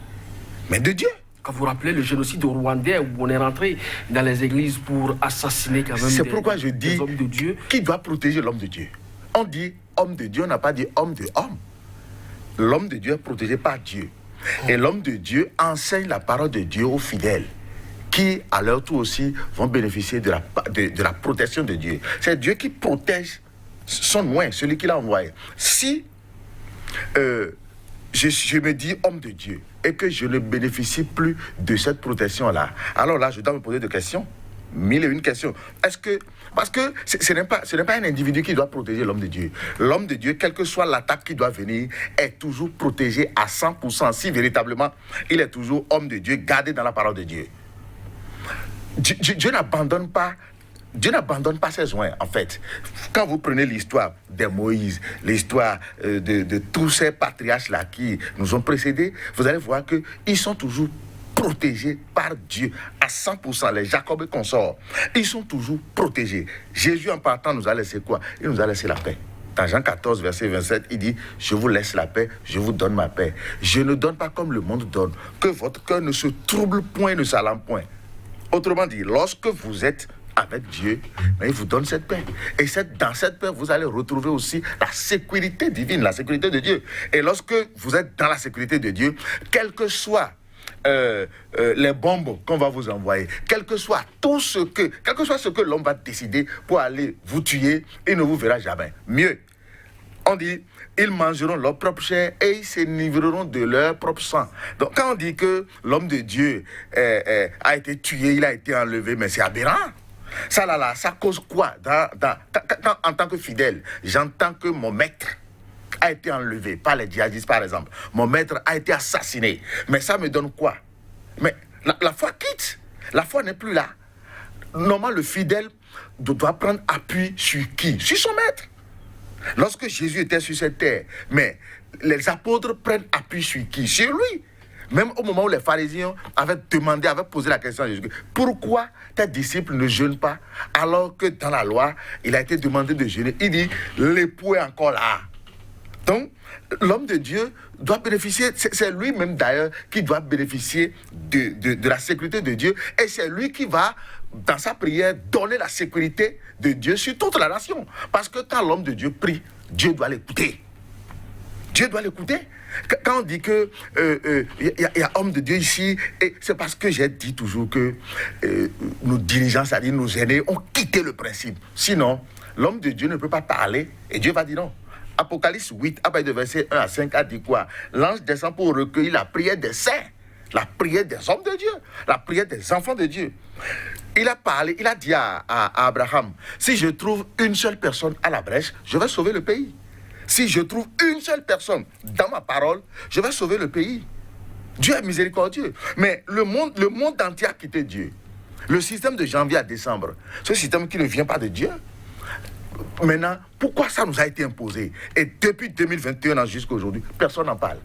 Mais de Dieu. Quand vous rappelez le génocide rwandais où on est rentré dans les églises pour assassiner quand même des hommes de Dieu. Qui doit protéger l'homme de Dieu? On dit homme de Dieu, on n'a pas dit homme de homme. L'homme de Dieu est protégé par Dieu. Et l'homme de Dieu enseigne la parole de Dieu aux fidèles, qui, à leur tour aussi, vont bénéficier de la protection de Dieu. C'est Dieu qui protège son oint, celui qu'il a envoyé. Si je me dis homme de Dieu et que je ne bénéficie plus de cette protection-là, alors là, je dois me poser des questions. 1001 questions. Est-ce que... Parce que ce n'est pas un individu qui doit protéger l'homme de Dieu. L'homme de Dieu, quelle que soit l'attaque qui doit venir, est toujours protégé à 100%. Si véritablement, il est toujours homme de Dieu, gardé dans la parole de Dieu. Dieu n'abandonne pas ses oints, en fait. Quand vous prenez l'histoire de Moïse, l'histoire de tous ces patriarches-là qui nous ont précédés, vous allez voir qu'ils sont toujours protégés par Dieu à 100%. Les Jacob et consorts, ils sont toujours protégés. Jésus, en partant, nous a laissé quoi? Il nous a laissé la paix. Dans Jean 14, verset 27, il dit, je vous laisse la paix, je vous donne ma paix. Je ne donne pas comme le monde donne, que votre cœur ne se trouble point, ne s'alarme point. Autrement dit, lorsque vous êtes avec Dieu, il vous donne cette paix. Et dans cette paix, vous allez retrouver aussi la sécurité divine, la sécurité de Dieu. Et lorsque vous êtes dans la sécurité de Dieu, quel que soit les bombes qu'on va vous envoyer, quel que soit ce que l'homme va décider pour aller vous tuer, il ne vous verra jamais. Mieux, on dit, ils mangeront leur propre chair et ils s'énivreront de leur propre sang. Donc quand on dit que l'homme de Dieu a été tué, il a été enlevé, mais c'est aberrant. Ça cause quoi en tant que fidèle, j'entends que mon maître a été enlevé par les djihadistes, par exemple. Mon maître a été assassiné. Mais ça me donne quoi? Mais la foi quitte. La foi n'est plus là. Normalement, le fidèle doit prendre appui sur qui? Sur son maître. Lorsque Jésus était sur cette terre, mais les apôtres prennent appui sur qui? Sur lui. Même au moment où les pharisiens avaient posé la question à Jésus, pourquoi tes disciples ne jeûnent pas alors que dans la loi, il a été demandé de jeûner? Il dit, l'époux est encore là. Donc, l'homme de Dieu doit bénéficier, c'est lui-même d'ailleurs qui doit bénéficier de la sécurité de Dieu, et c'est lui qui va, dans sa prière, donner la sécurité de Dieu sur toute la nation. Parce que quand l'homme de Dieu prie, Dieu doit l'écouter. Dieu doit l'écouter. Quand on dit que y a homme de Dieu ici, et c'est parce que j'ai dit toujours que nos dirigeants, c'est-à-dire nos aînés, ont quitté le principe. Sinon, l'homme de Dieu ne peut pas parler, et Dieu va dire non. Apocalypse 8, à partir de verset 1 à 5, a dit quoi? L'ange descend pour recueillir la prière des saints, la prière des hommes de Dieu, la prière des enfants de Dieu. Il a parlé, il a dit à Abraham, si je trouve une seule personne à la brèche, je vais sauver le pays. Si je trouve une seule personne dans ma parole, je vais sauver le pays. Dieu est miséricordieux. Mais le monde entier a quitté Dieu. Le système de janvier à décembre, ce système qui ne vient pas de Dieu. Maintenant, pourquoi ça nous a été imposé? Et depuis 2021 jusqu'à aujourd'hui, personne n'en parle.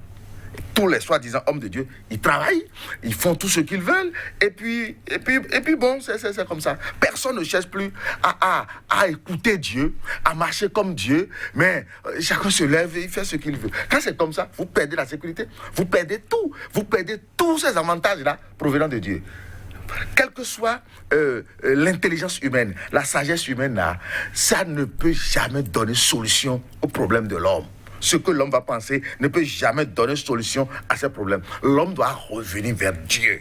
Tous les soi-disant hommes de Dieu, ils travaillent, ils font tout ce qu'ils veulent, et puis bon, c'est comme ça. Personne ne cherche plus à écouter Dieu, à marcher comme Dieu, mais chacun se lève et il fait ce qu'il veut. Quand c'est comme ça, vous perdez la sécurité, vous perdez tous ces avantages-là provenant de Dieu. Quelle que soit l'intelligence humaine, la sagesse humaine, là, ça ne peut jamais donner solution aux problèmes de l'homme. Ce que l'homme va penser ne peut jamais donner solution à ces problèmes. L'homme doit revenir vers Dieu.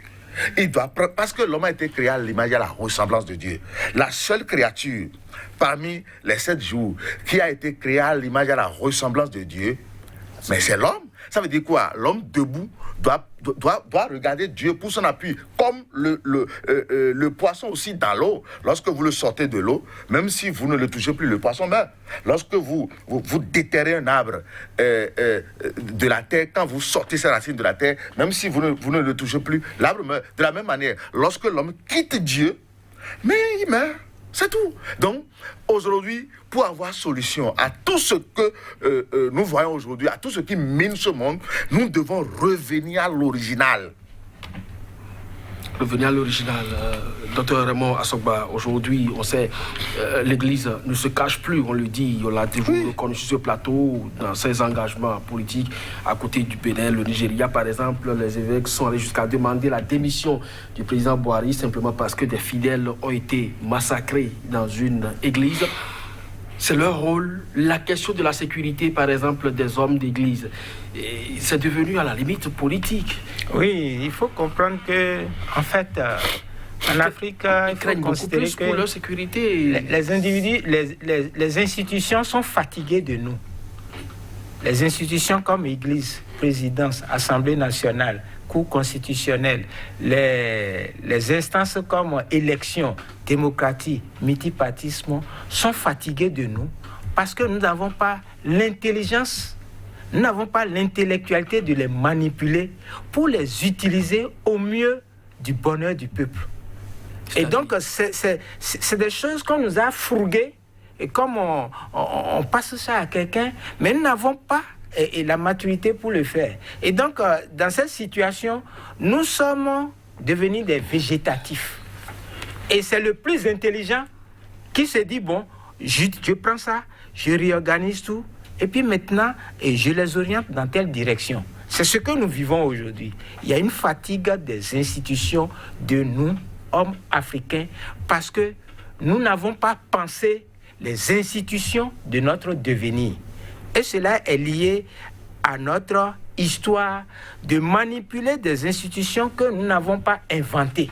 Parce que l'homme a été créé à l'image et à la ressemblance de Dieu. La seule créature parmi les 7 jours qui a été créée à l'image et à la ressemblance de Dieu, mais c'est l'homme. Ça veut dire quoi? L'homme debout doit regarder Dieu pour son appui. Comme le poisson aussi dans l'eau. Lorsque vous le sortez de l'eau, même si vous ne le touchez plus, le poisson meurt. Lorsque vous déterrez un arbre de la terre, quand vous sortez sa racine de la terre, même si vous ne le touchez plus, l'arbre meurt. De la même manière, lorsque l'homme quitte Dieu, mais il meurt. C'est tout. Donc, aujourd'hui, pour avoir solution à tout ce que nous voyons aujourd'hui, à tout ce qui mine ce monde, nous devons revenir à l'original. Revenir à l'original. Docteur Raymond Assogba, aujourd'hui, on sait, l'Église ne se cache plus, on le dit, on l'a toujours reconnu sur ce plateau, dans ses engagements politiques, à côté du Bénin, le Nigeria, par exemple, les évêques sont allés jusqu'à demander la démission du président Buhari, simplement parce que des fidèles ont été massacrés dans une église. C'est leur rôle. La question de la sécurité, par exemple, des hommes d'église, c'est devenu à la limite politique. Oui, il faut comprendre que, en fait, en Afrique, il faut considérer que pour leur sécurité. Les individus, les institutions sont fatiguées de nous. Les institutions comme Église, présidence, Assemblée nationale, Cour constitutionnelle, les instances comme élections, démocratie, multipartisme sont fatiguées de nous parce que nous n'avons pas l'intelligence, nous n'avons pas l'intellectualité de les manipuler pour les utiliser au mieux du bonheur du peuple. Et donc, c'est des choses qu'on nous a fourguées et comme on passe ça à quelqu'un, mais nous n'avons pas et la maturité pour le faire. Et donc, dans cette situation, nous sommes devenus des végétatifs. Et c'est le plus intelligent qui se dit, bon, je prends ça, je réorganise tout, et puis maintenant, je les oriente dans telle direction. C'est ce que nous vivons aujourd'hui. Il y a une fatigue des institutions de nous, hommes africains, parce que nous n'avons pas pensé les institutions de notre devenir. Et cela est lié à notre histoire de manipuler des institutions que nous n'avons pas inventées.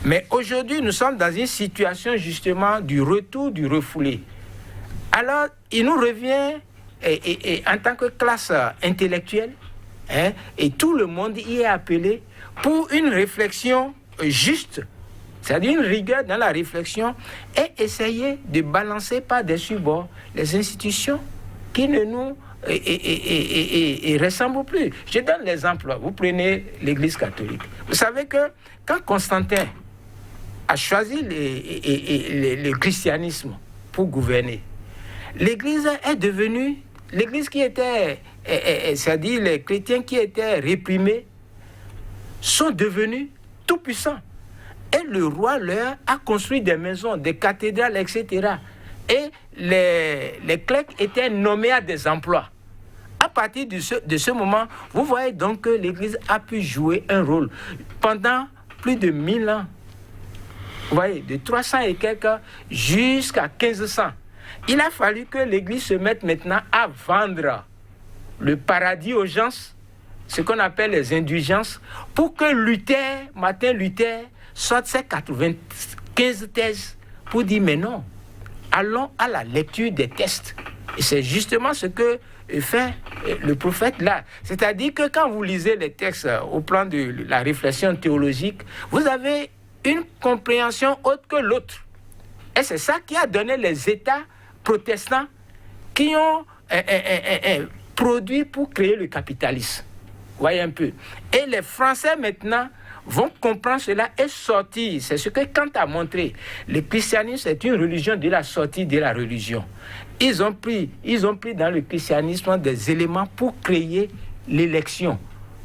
Mais aujourd'hui, nous sommes dans une situation justement du retour du refoulé. Alors, il nous revient, et en tant que classe intellectuelle, et tout le monde y est appelé pour une réflexion juste, c'est-à-dire une rigueur dans la réflexion, et essayer de balancer par-dessus bord les institutions qui ne nous ressemblent plus. Je donne l'exemple. Vous prenez l'Église catholique. Vous savez que quand Constantin a choisi le christianisme pour gouverner, l'Église est devenue, l'Église qui était, c'est-à-dire les chrétiens qui étaient réprimés, sont devenus tout puissants. Et le roi leur a construit des maisons, des cathédrales, etc. Et les clercs étaient nommés à des emplois. À partir de ce moment, vous voyez donc que l'Église a pu jouer un rôle pendant plus de 1000 ans. Vous voyez, de 300 et quelques jusqu'à 1500. Il a fallu que l'Église se mette maintenant à vendre le paradis aux gens, ce qu'on appelle les indulgences, pour que Martin Luther, sorte ses 95 thèses pour dire mais non, allons à la lecture des textes. Et c'est justement ce que fait le prophète là. C'est-à-dire que quand vous lisez les textes au plan de la réflexion théologique, vous avez une compréhension autre que l'autre. Et c'est ça qui a donné les États protestants qui ont produit pour créer le capitalisme. Vous voyez un peu. Et les Français maintenant vont comprendre cela et sortir. C'est ce que Kant a montré. Le christianisme est une religion de la sortie de la religion. Ils ont pris dans le christianisme des éléments pour créer l'élection,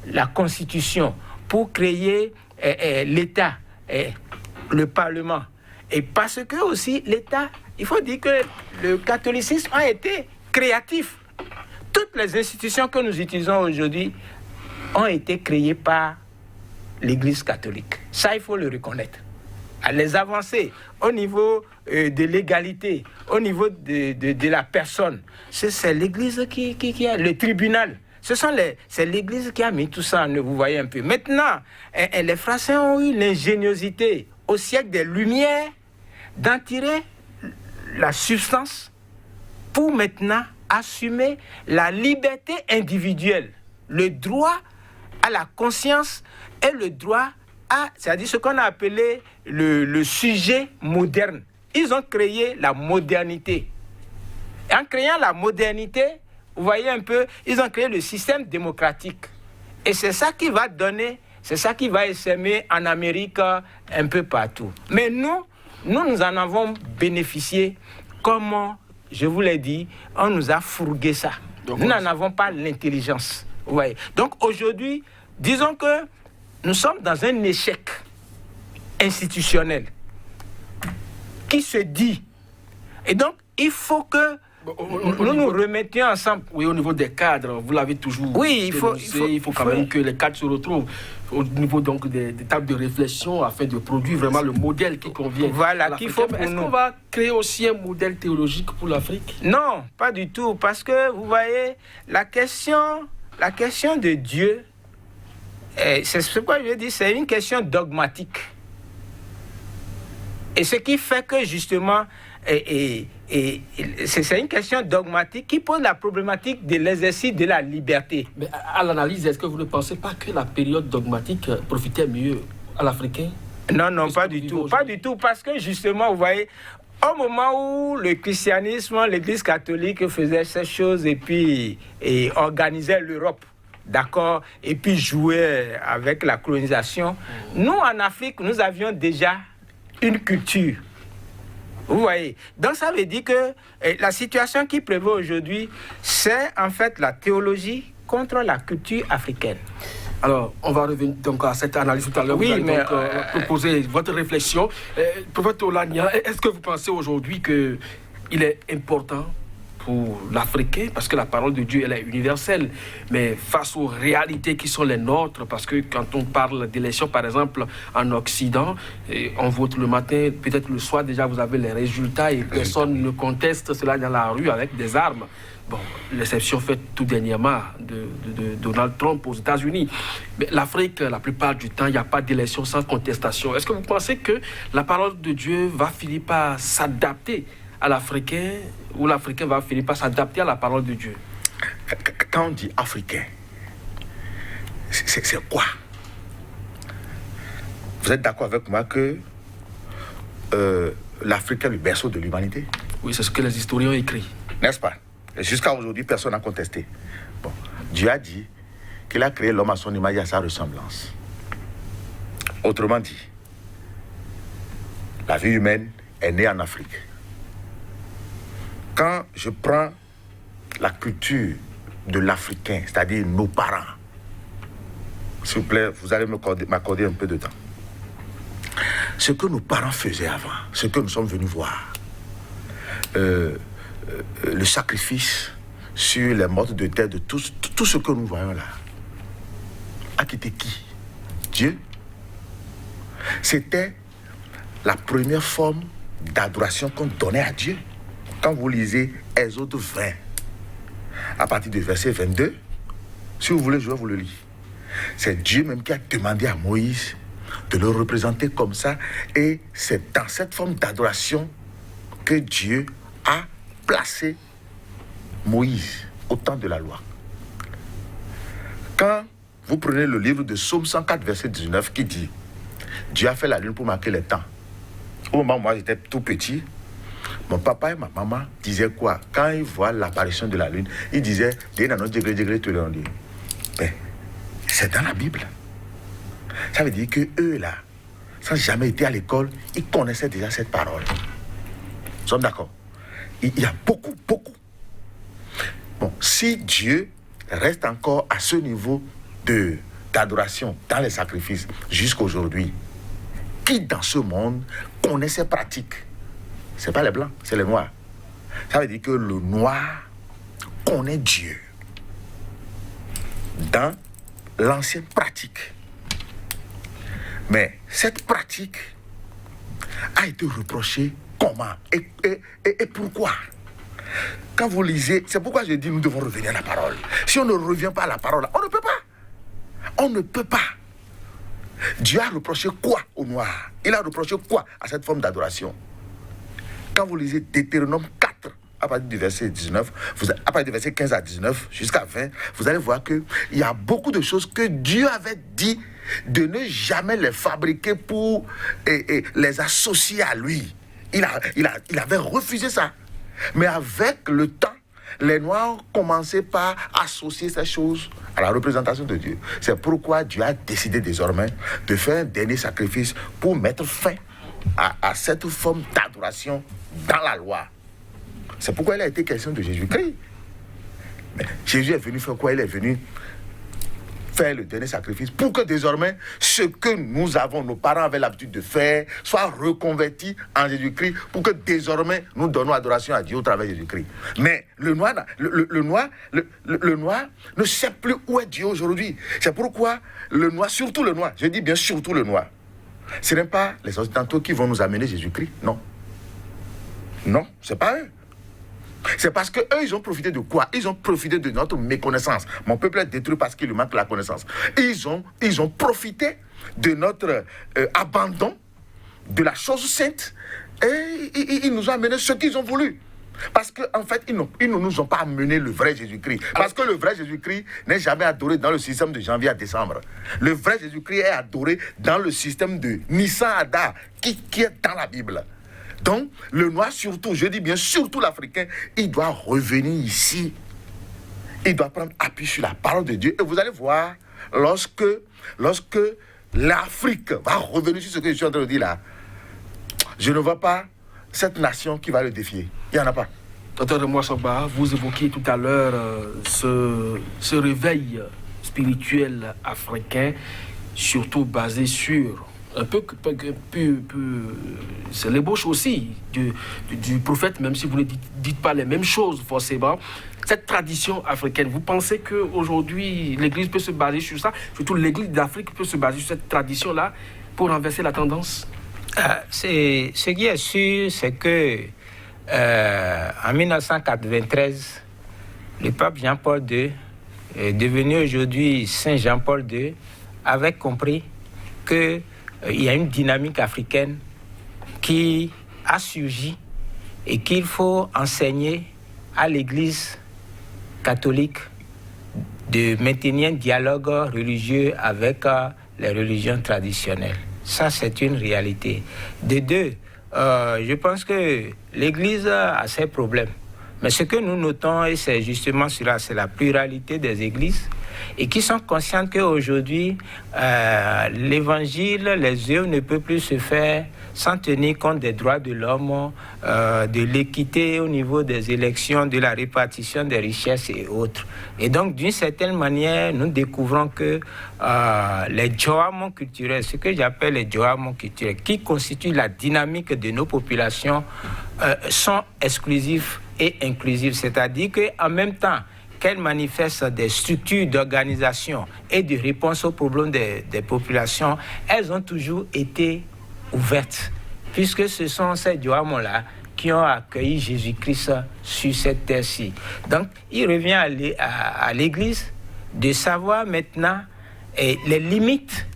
la constitution, pour créer l'État, le Parlement. Et parce que aussi l'État, il faut dire que le catholicisme a été créatif. Toutes les institutions que nous utilisons aujourd'hui ont été créées par l'Église catholique. Ça, il faut le reconnaître. Les avancées au niveau de l'égalité, au niveau de la personne, c'est l'Église qui a le tribunal. C'est l'Église qui a mis tout ça en œuvre, vous voyez un peu. Maintenant, les Français ont eu l'ingéniosité au siècle des Lumières d'en tirer la substance pour maintenant assumer la liberté individuelle, le droit à la conscience et le droit à, c'est-à-dire ce qu'on a appelé le sujet moderne. Ils ont créé la modernité. Et en créant la modernité, vous voyez un peu, ils ont créé le système démocratique. Et c'est ça qui va donner, c'est ça qui va essaimer en Amérique un peu partout. Mais nous en avons bénéficié, comme je vous l'ai dit, on nous a fourgué ça. Donc, nous n'en avons pas l'intelligence. Vous voyez. Donc aujourd'hui, disons que nous sommes dans un échec institutionnel qui se dit. Et donc, il faut que nous nous remettions ensemble. Oui, au niveau des cadres, vous l'avez toujours oui, il faut quand même que les cadres se retrouvent au niveau donc des tables de réflexion afin de produire vraiment le modèle qui convient. Voilà, qu'il faut pour nous. Est-ce qu'on va créer aussi un modèle théologique pour l'Afrique? Non, pas du tout, parce que vous voyez, la question de Dieu, c'est ce que je dis, c'est une question dogmatique. Et ce qui fait que justement, c'est une question dogmatique qui pose la problématique de l'exercice de la liberté. Mais à l'analyse, est-ce que vous ne pensez pas que la période dogmatique profitait mieux à l'Africain? Non, pas du tout. Pas du tout, parce que justement, vous voyez, au moment où le christianisme, l'Église catholique faisait ces choses et puis organisait l'Europe, d'accord, et puis jouait avec la colonisation, nous en Afrique, nous avions déjà une culture. Vous voyez. Donc ça veut dire que la situation qui prévaut aujourd'hui, c'est en fait la théologie contre la culture africaine. Alors, on va revenir donc à cette analyse tout à l'heure. Oui, vous allez mais donc proposer votre réflexion. Prophète Olania, est-ce que vous pensez aujourd'hui que il est important pour l'Africain, parce que la parole de Dieu, elle est universelle, mais face aux réalités qui sont les nôtres, parce que quand on parle d'élections, par exemple, en Occident, on vote le matin, peut-être le soir, déjà, vous avez les résultats et personne ne conteste cela dans la rue avec des armes. Bon, l'exception faite tout dernièrement de Donald Trump aux États-Unis. Mais l'Afrique, la plupart du temps, il n'y a pas d'élection sans contestation. Est-ce que vous pensez que la parole de Dieu va finir par s'adapter à l'Africain, ou l'Africain va finir par s'adapter à la parole de Dieu? Quand on dit Africain, c'est quoi? Vous êtes d'accord avec moi que l'Afrique est le berceau de l'humanité? Oui, c'est ce que les historiens ont écrit. N'est-ce pas? Et jusqu'à aujourd'hui, personne n'a contesté. Bon, Dieu a dit qu'il a créé l'homme à son image et à sa ressemblance. Autrement dit, la vie humaine est née en Afrique. Quand je prends la culture de l'Africain, c'est-à-dire nos parents, s'il vous plaît, vous allez m'accorder un peu de temps. Ce que nos parents faisaient avant, ce que nous sommes venus voir, le sacrifice sur les modes de terre de tout ce que nous voyons là, a quitté qui? Dieu. C'était la première forme d'adoration qu'on donnait à Dieu. Quand vous lisez Exode 20, à partir du verset 22, si vous voulez, je vais vous le lire. C'est Dieu même qui a demandé à Moïse de le représenter comme ça, et c'est dans cette forme d'adoration que Dieu a placé Moïse au temps de la loi. Quand vous prenez le livre de Psaume 104, verset 19, qui dit Dieu a fait la lune pour marquer les temps. Au moment où moi j'étais tout petit, mon papa et ma maman disaient quoi? Quand ils voient l'apparition de la lune, ils disaient c'est dans la Bible. Ça veut dire que eux là, sans jamais été à l'école, ils connaissaient déjà cette parole. Nous sommes d'accord? Il y a beaucoup. Bon, si Dieu reste encore à ce niveau d'adoration dans les sacrifices jusqu'à aujourd'hui, qui dans ce monde connaît ces pratiques? C'est pas les blancs, c'est les noirs. Ça veut dire que le noir connaît Dieu dans l'ancienne pratique. Mais cette pratique a été reprochée comment et pourquoi? Quand vous lisez, c'est pourquoi je dis nous devons revenir à la parole. Si on ne revient pas à la parole, on ne peut pas. On ne peut pas. Dieu a reproché quoi au noir? Il a reproché quoi à cette forme d'adoration? Quand vous lisez Deutéronome 4, à partir du verset 19, à partir du verset 15 à 19 jusqu'à 20, vous allez voir qu'il y a beaucoup de choses que Dieu avait dit de ne jamais les fabriquer pour les associer à lui. Il avait refusé ça. Mais avec le temps, les Noirs commençaient par associer ces choses à la représentation de Dieu. C'est pourquoi Dieu a décidé désormais de faire un dernier sacrifice pour mettre fin à cette forme d'adoration dans la loi. C'est pourquoi il a été question de Jésus-Christ. Mais Jésus est venu faire quoi? Il est venu faire le dernier sacrifice pour que désormais ce que nous avons, nos parents avaient l'habitude de faire, soit reconverti en Jésus-Christ, pour que désormais nous donnons adoration à Dieu au travers de Jésus-Christ. Mais le noir ne sait plus où est Dieu aujourd'hui. C'est pourquoi le noir, surtout le noir, je dis bien surtout le noir, ce n'est pas les occidentaux qui vont nous amener Jésus-Christ, non. Non, c'est pas eux. C'est parce qu'eux, ils ont profité de quoi? Ils ont profité de notre méconnaissance. Mon peuple est détruit parce qu'il lui manque la connaissance. Ils ont profité de notre abandon de la chose sainte et ils nous ont amené ce qu'ils ont voulu. Parce qu'en fait, ils ne nous ont pas amené le vrai Jésus-Christ. Parce que le vrai Jésus-Christ n'est jamais adoré dans le système de janvier à décembre. Le vrai Jésus-Christ est adoré dans le système de Nissan Adar, qui est dans la Bible. Donc, le noir surtout, je dis bien surtout l'Africain, il doit revenir ici. Il doit prendre appui sur la parole de Dieu. Et vous allez voir, lorsque l'Afrique va revenir sur ce que je suis en train de dire là, je ne vois pas cette nation qui va le défier. Il n'y en a pas. Docteur Mouassogba, vous évoquiez tout à l'heure ce réveil spirituel africain, surtout basé sur un peu c'est l'ébauche aussi du prophète, même si vous ne dites pas les mêmes choses forcément. Cette tradition africaine, vous pensez qu'aujourd'hui l'Église peut se baser sur ça, surtout l'Église d'Afrique peut se baser sur cette tradition-là pour renverser la tendance? Ce qui est sûr, c'est que en 1993, le pape Jean-Paul II, devenu aujourd'hui Saint Jean-Paul II, avait compris qu'il y a une dynamique africaine qui a surgi et qu'il faut enseigner à l'Église catholique de maintenir un dialogue religieux avec les religions traditionnelles. Ça, c'est une réalité. De deux, je pense que l'Église a ses problèmes. Mais ce que nous notons, et c'est justement cela, c'est la pluralité des églises, et qui sont conscientes qu'aujourd'hui, l'évangile, les œuvres ne peuvent plus se faire sans tenir compte des droits de l'homme, de l'équité au niveau des élections, de la répartition des richesses et autres. Et donc, d'une certaine manière, nous découvrons que les joamons culturels, ce que j'appelle les joamons culturels, qui constituent la dynamique de nos populations, sont exclusifs et inclusifs. C'est-à-dire qu'en même temps qu'elles manifestent des structures d'organisation et de réponse aux problèmes des populations, elles ont toujours été ouvertes, puisque ce sont ces joamons-là qui ont accueilli Jésus-Christ sur cette terre-ci. Donc, il revient à l'Église de savoir maintenant les limites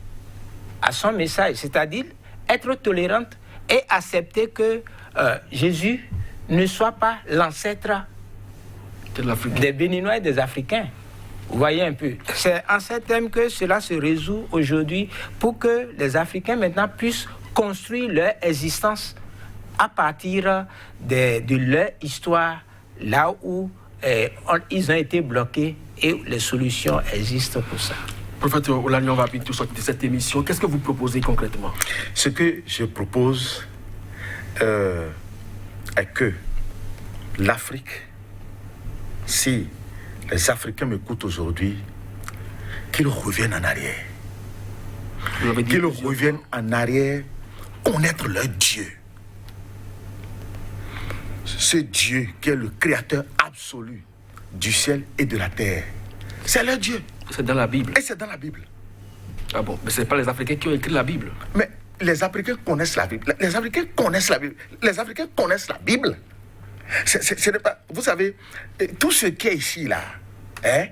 à son message, c'est-à-dire être tolérante et accepter que Jésus ne soit pas l'ancêtre des Béninois et des Africains. Vous voyez un peu. C'est en ces termes que cela se résout aujourd'hui pour que les Africains maintenant puissent construire leur existence à partir de leur histoire, là où ils ont été bloqués et les solutions existent pour ça. Professeur Olani, on va bientôt sortir de cette émission. Qu'est-ce que vous proposez concrètement? Ce que je propose est que l'Afrique, si les Africains m'écoutent aujourd'hui, qu'ils reviennent en arrière. Qu'ils reviennent en arrière, connaître leur Dieu. Ce Dieu qui est le créateur absolu du ciel et de la terre. C'est leur Dieu. C'est dans la Bible. Et c'est dans la Bible. Ah bon, mais ce n'est pas les Africains qui ont écrit la Bible. Mais les Africains connaissent la Bible. Les Africains connaissent la Bible. Les Africains connaissent la Bible. Ce n'est pas, vous savez, tout ce qui est ici, là, est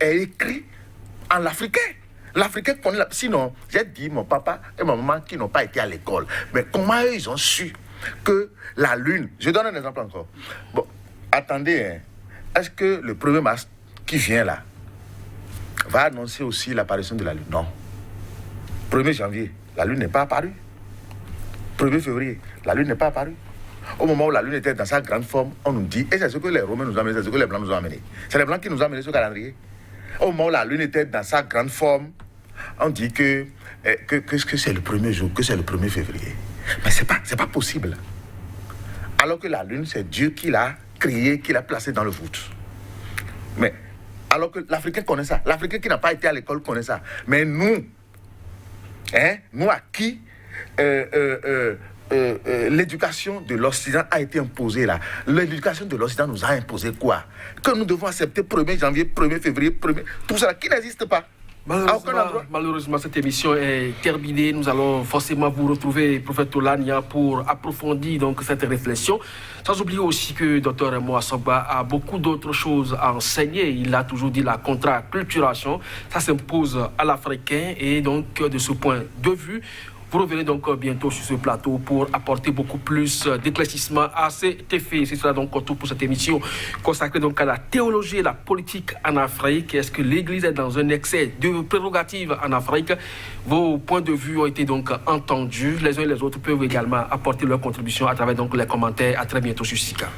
écrit en l'Africain. L'Africain connaît la... Sinon, j'ai dit, mon papa et ma maman qui n'ont pas été à l'école, mais comment eux, ils ont su que la Lune... Je donne un exemple encore. Bon, attendez, est-ce que le 1er mars qui vient là va annoncer aussi l'apparition de la Lune? Non. 1er janvier, la Lune n'est pas apparue. 1er février, la Lune n'est pas apparue. Au moment où la Lune était dans sa grande forme, on nous dit, et c'est ce que les Romains nous ont amené, c'est ce que les Blancs nous ont amené. C'est les Blancs qui nous ont amené ce calendrier. Au moment où la Lune était dans sa grande forme, on dit que c'est le 1er jour, que c'est le 1er février. Mais c'est pas possible. Alors que la Lune, c'est Dieu qui l'a créée, qui l'a placée dans le voûte. Mais, alors que l'Africain connaît ça. L'Africain qui n'a pas été à l'école connaît ça. Mais nous, nous à qui l'éducation de l'Occident a été imposée là. L'éducation de l'Occident nous a imposé quoi? Que nous devons accepter 1er janvier, 1er février, 1er... Tout ça qui n'existe pas. Malheureusement, cette émission est terminée. Nous allons forcément vous retrouver, prophète Olania, pour approfondir donc cette réflexion. Sans oublier aussi que Dr Moa Sogba a beaucoup d'autres choses à enseigner. Il a toujours dit la contre-acculturation. Ça s'impose à l'Africain et donc de ce point de vue, vous revenez donc bientôt sur ce plateau pour apporter beaucoup plus d'éclaircissement à cet effet. Ce sera donc tout pour cette émission consacrée donc à la théologie et la politique en Afrique. Est-ce que l'Église est dans un excès de prérogatives en Afrique? Vos points de vue ont été donc entendus. Les uns et les autres peuvent également apporter leur contribution à travers donc les commentaires. À très bientôt sur Sika.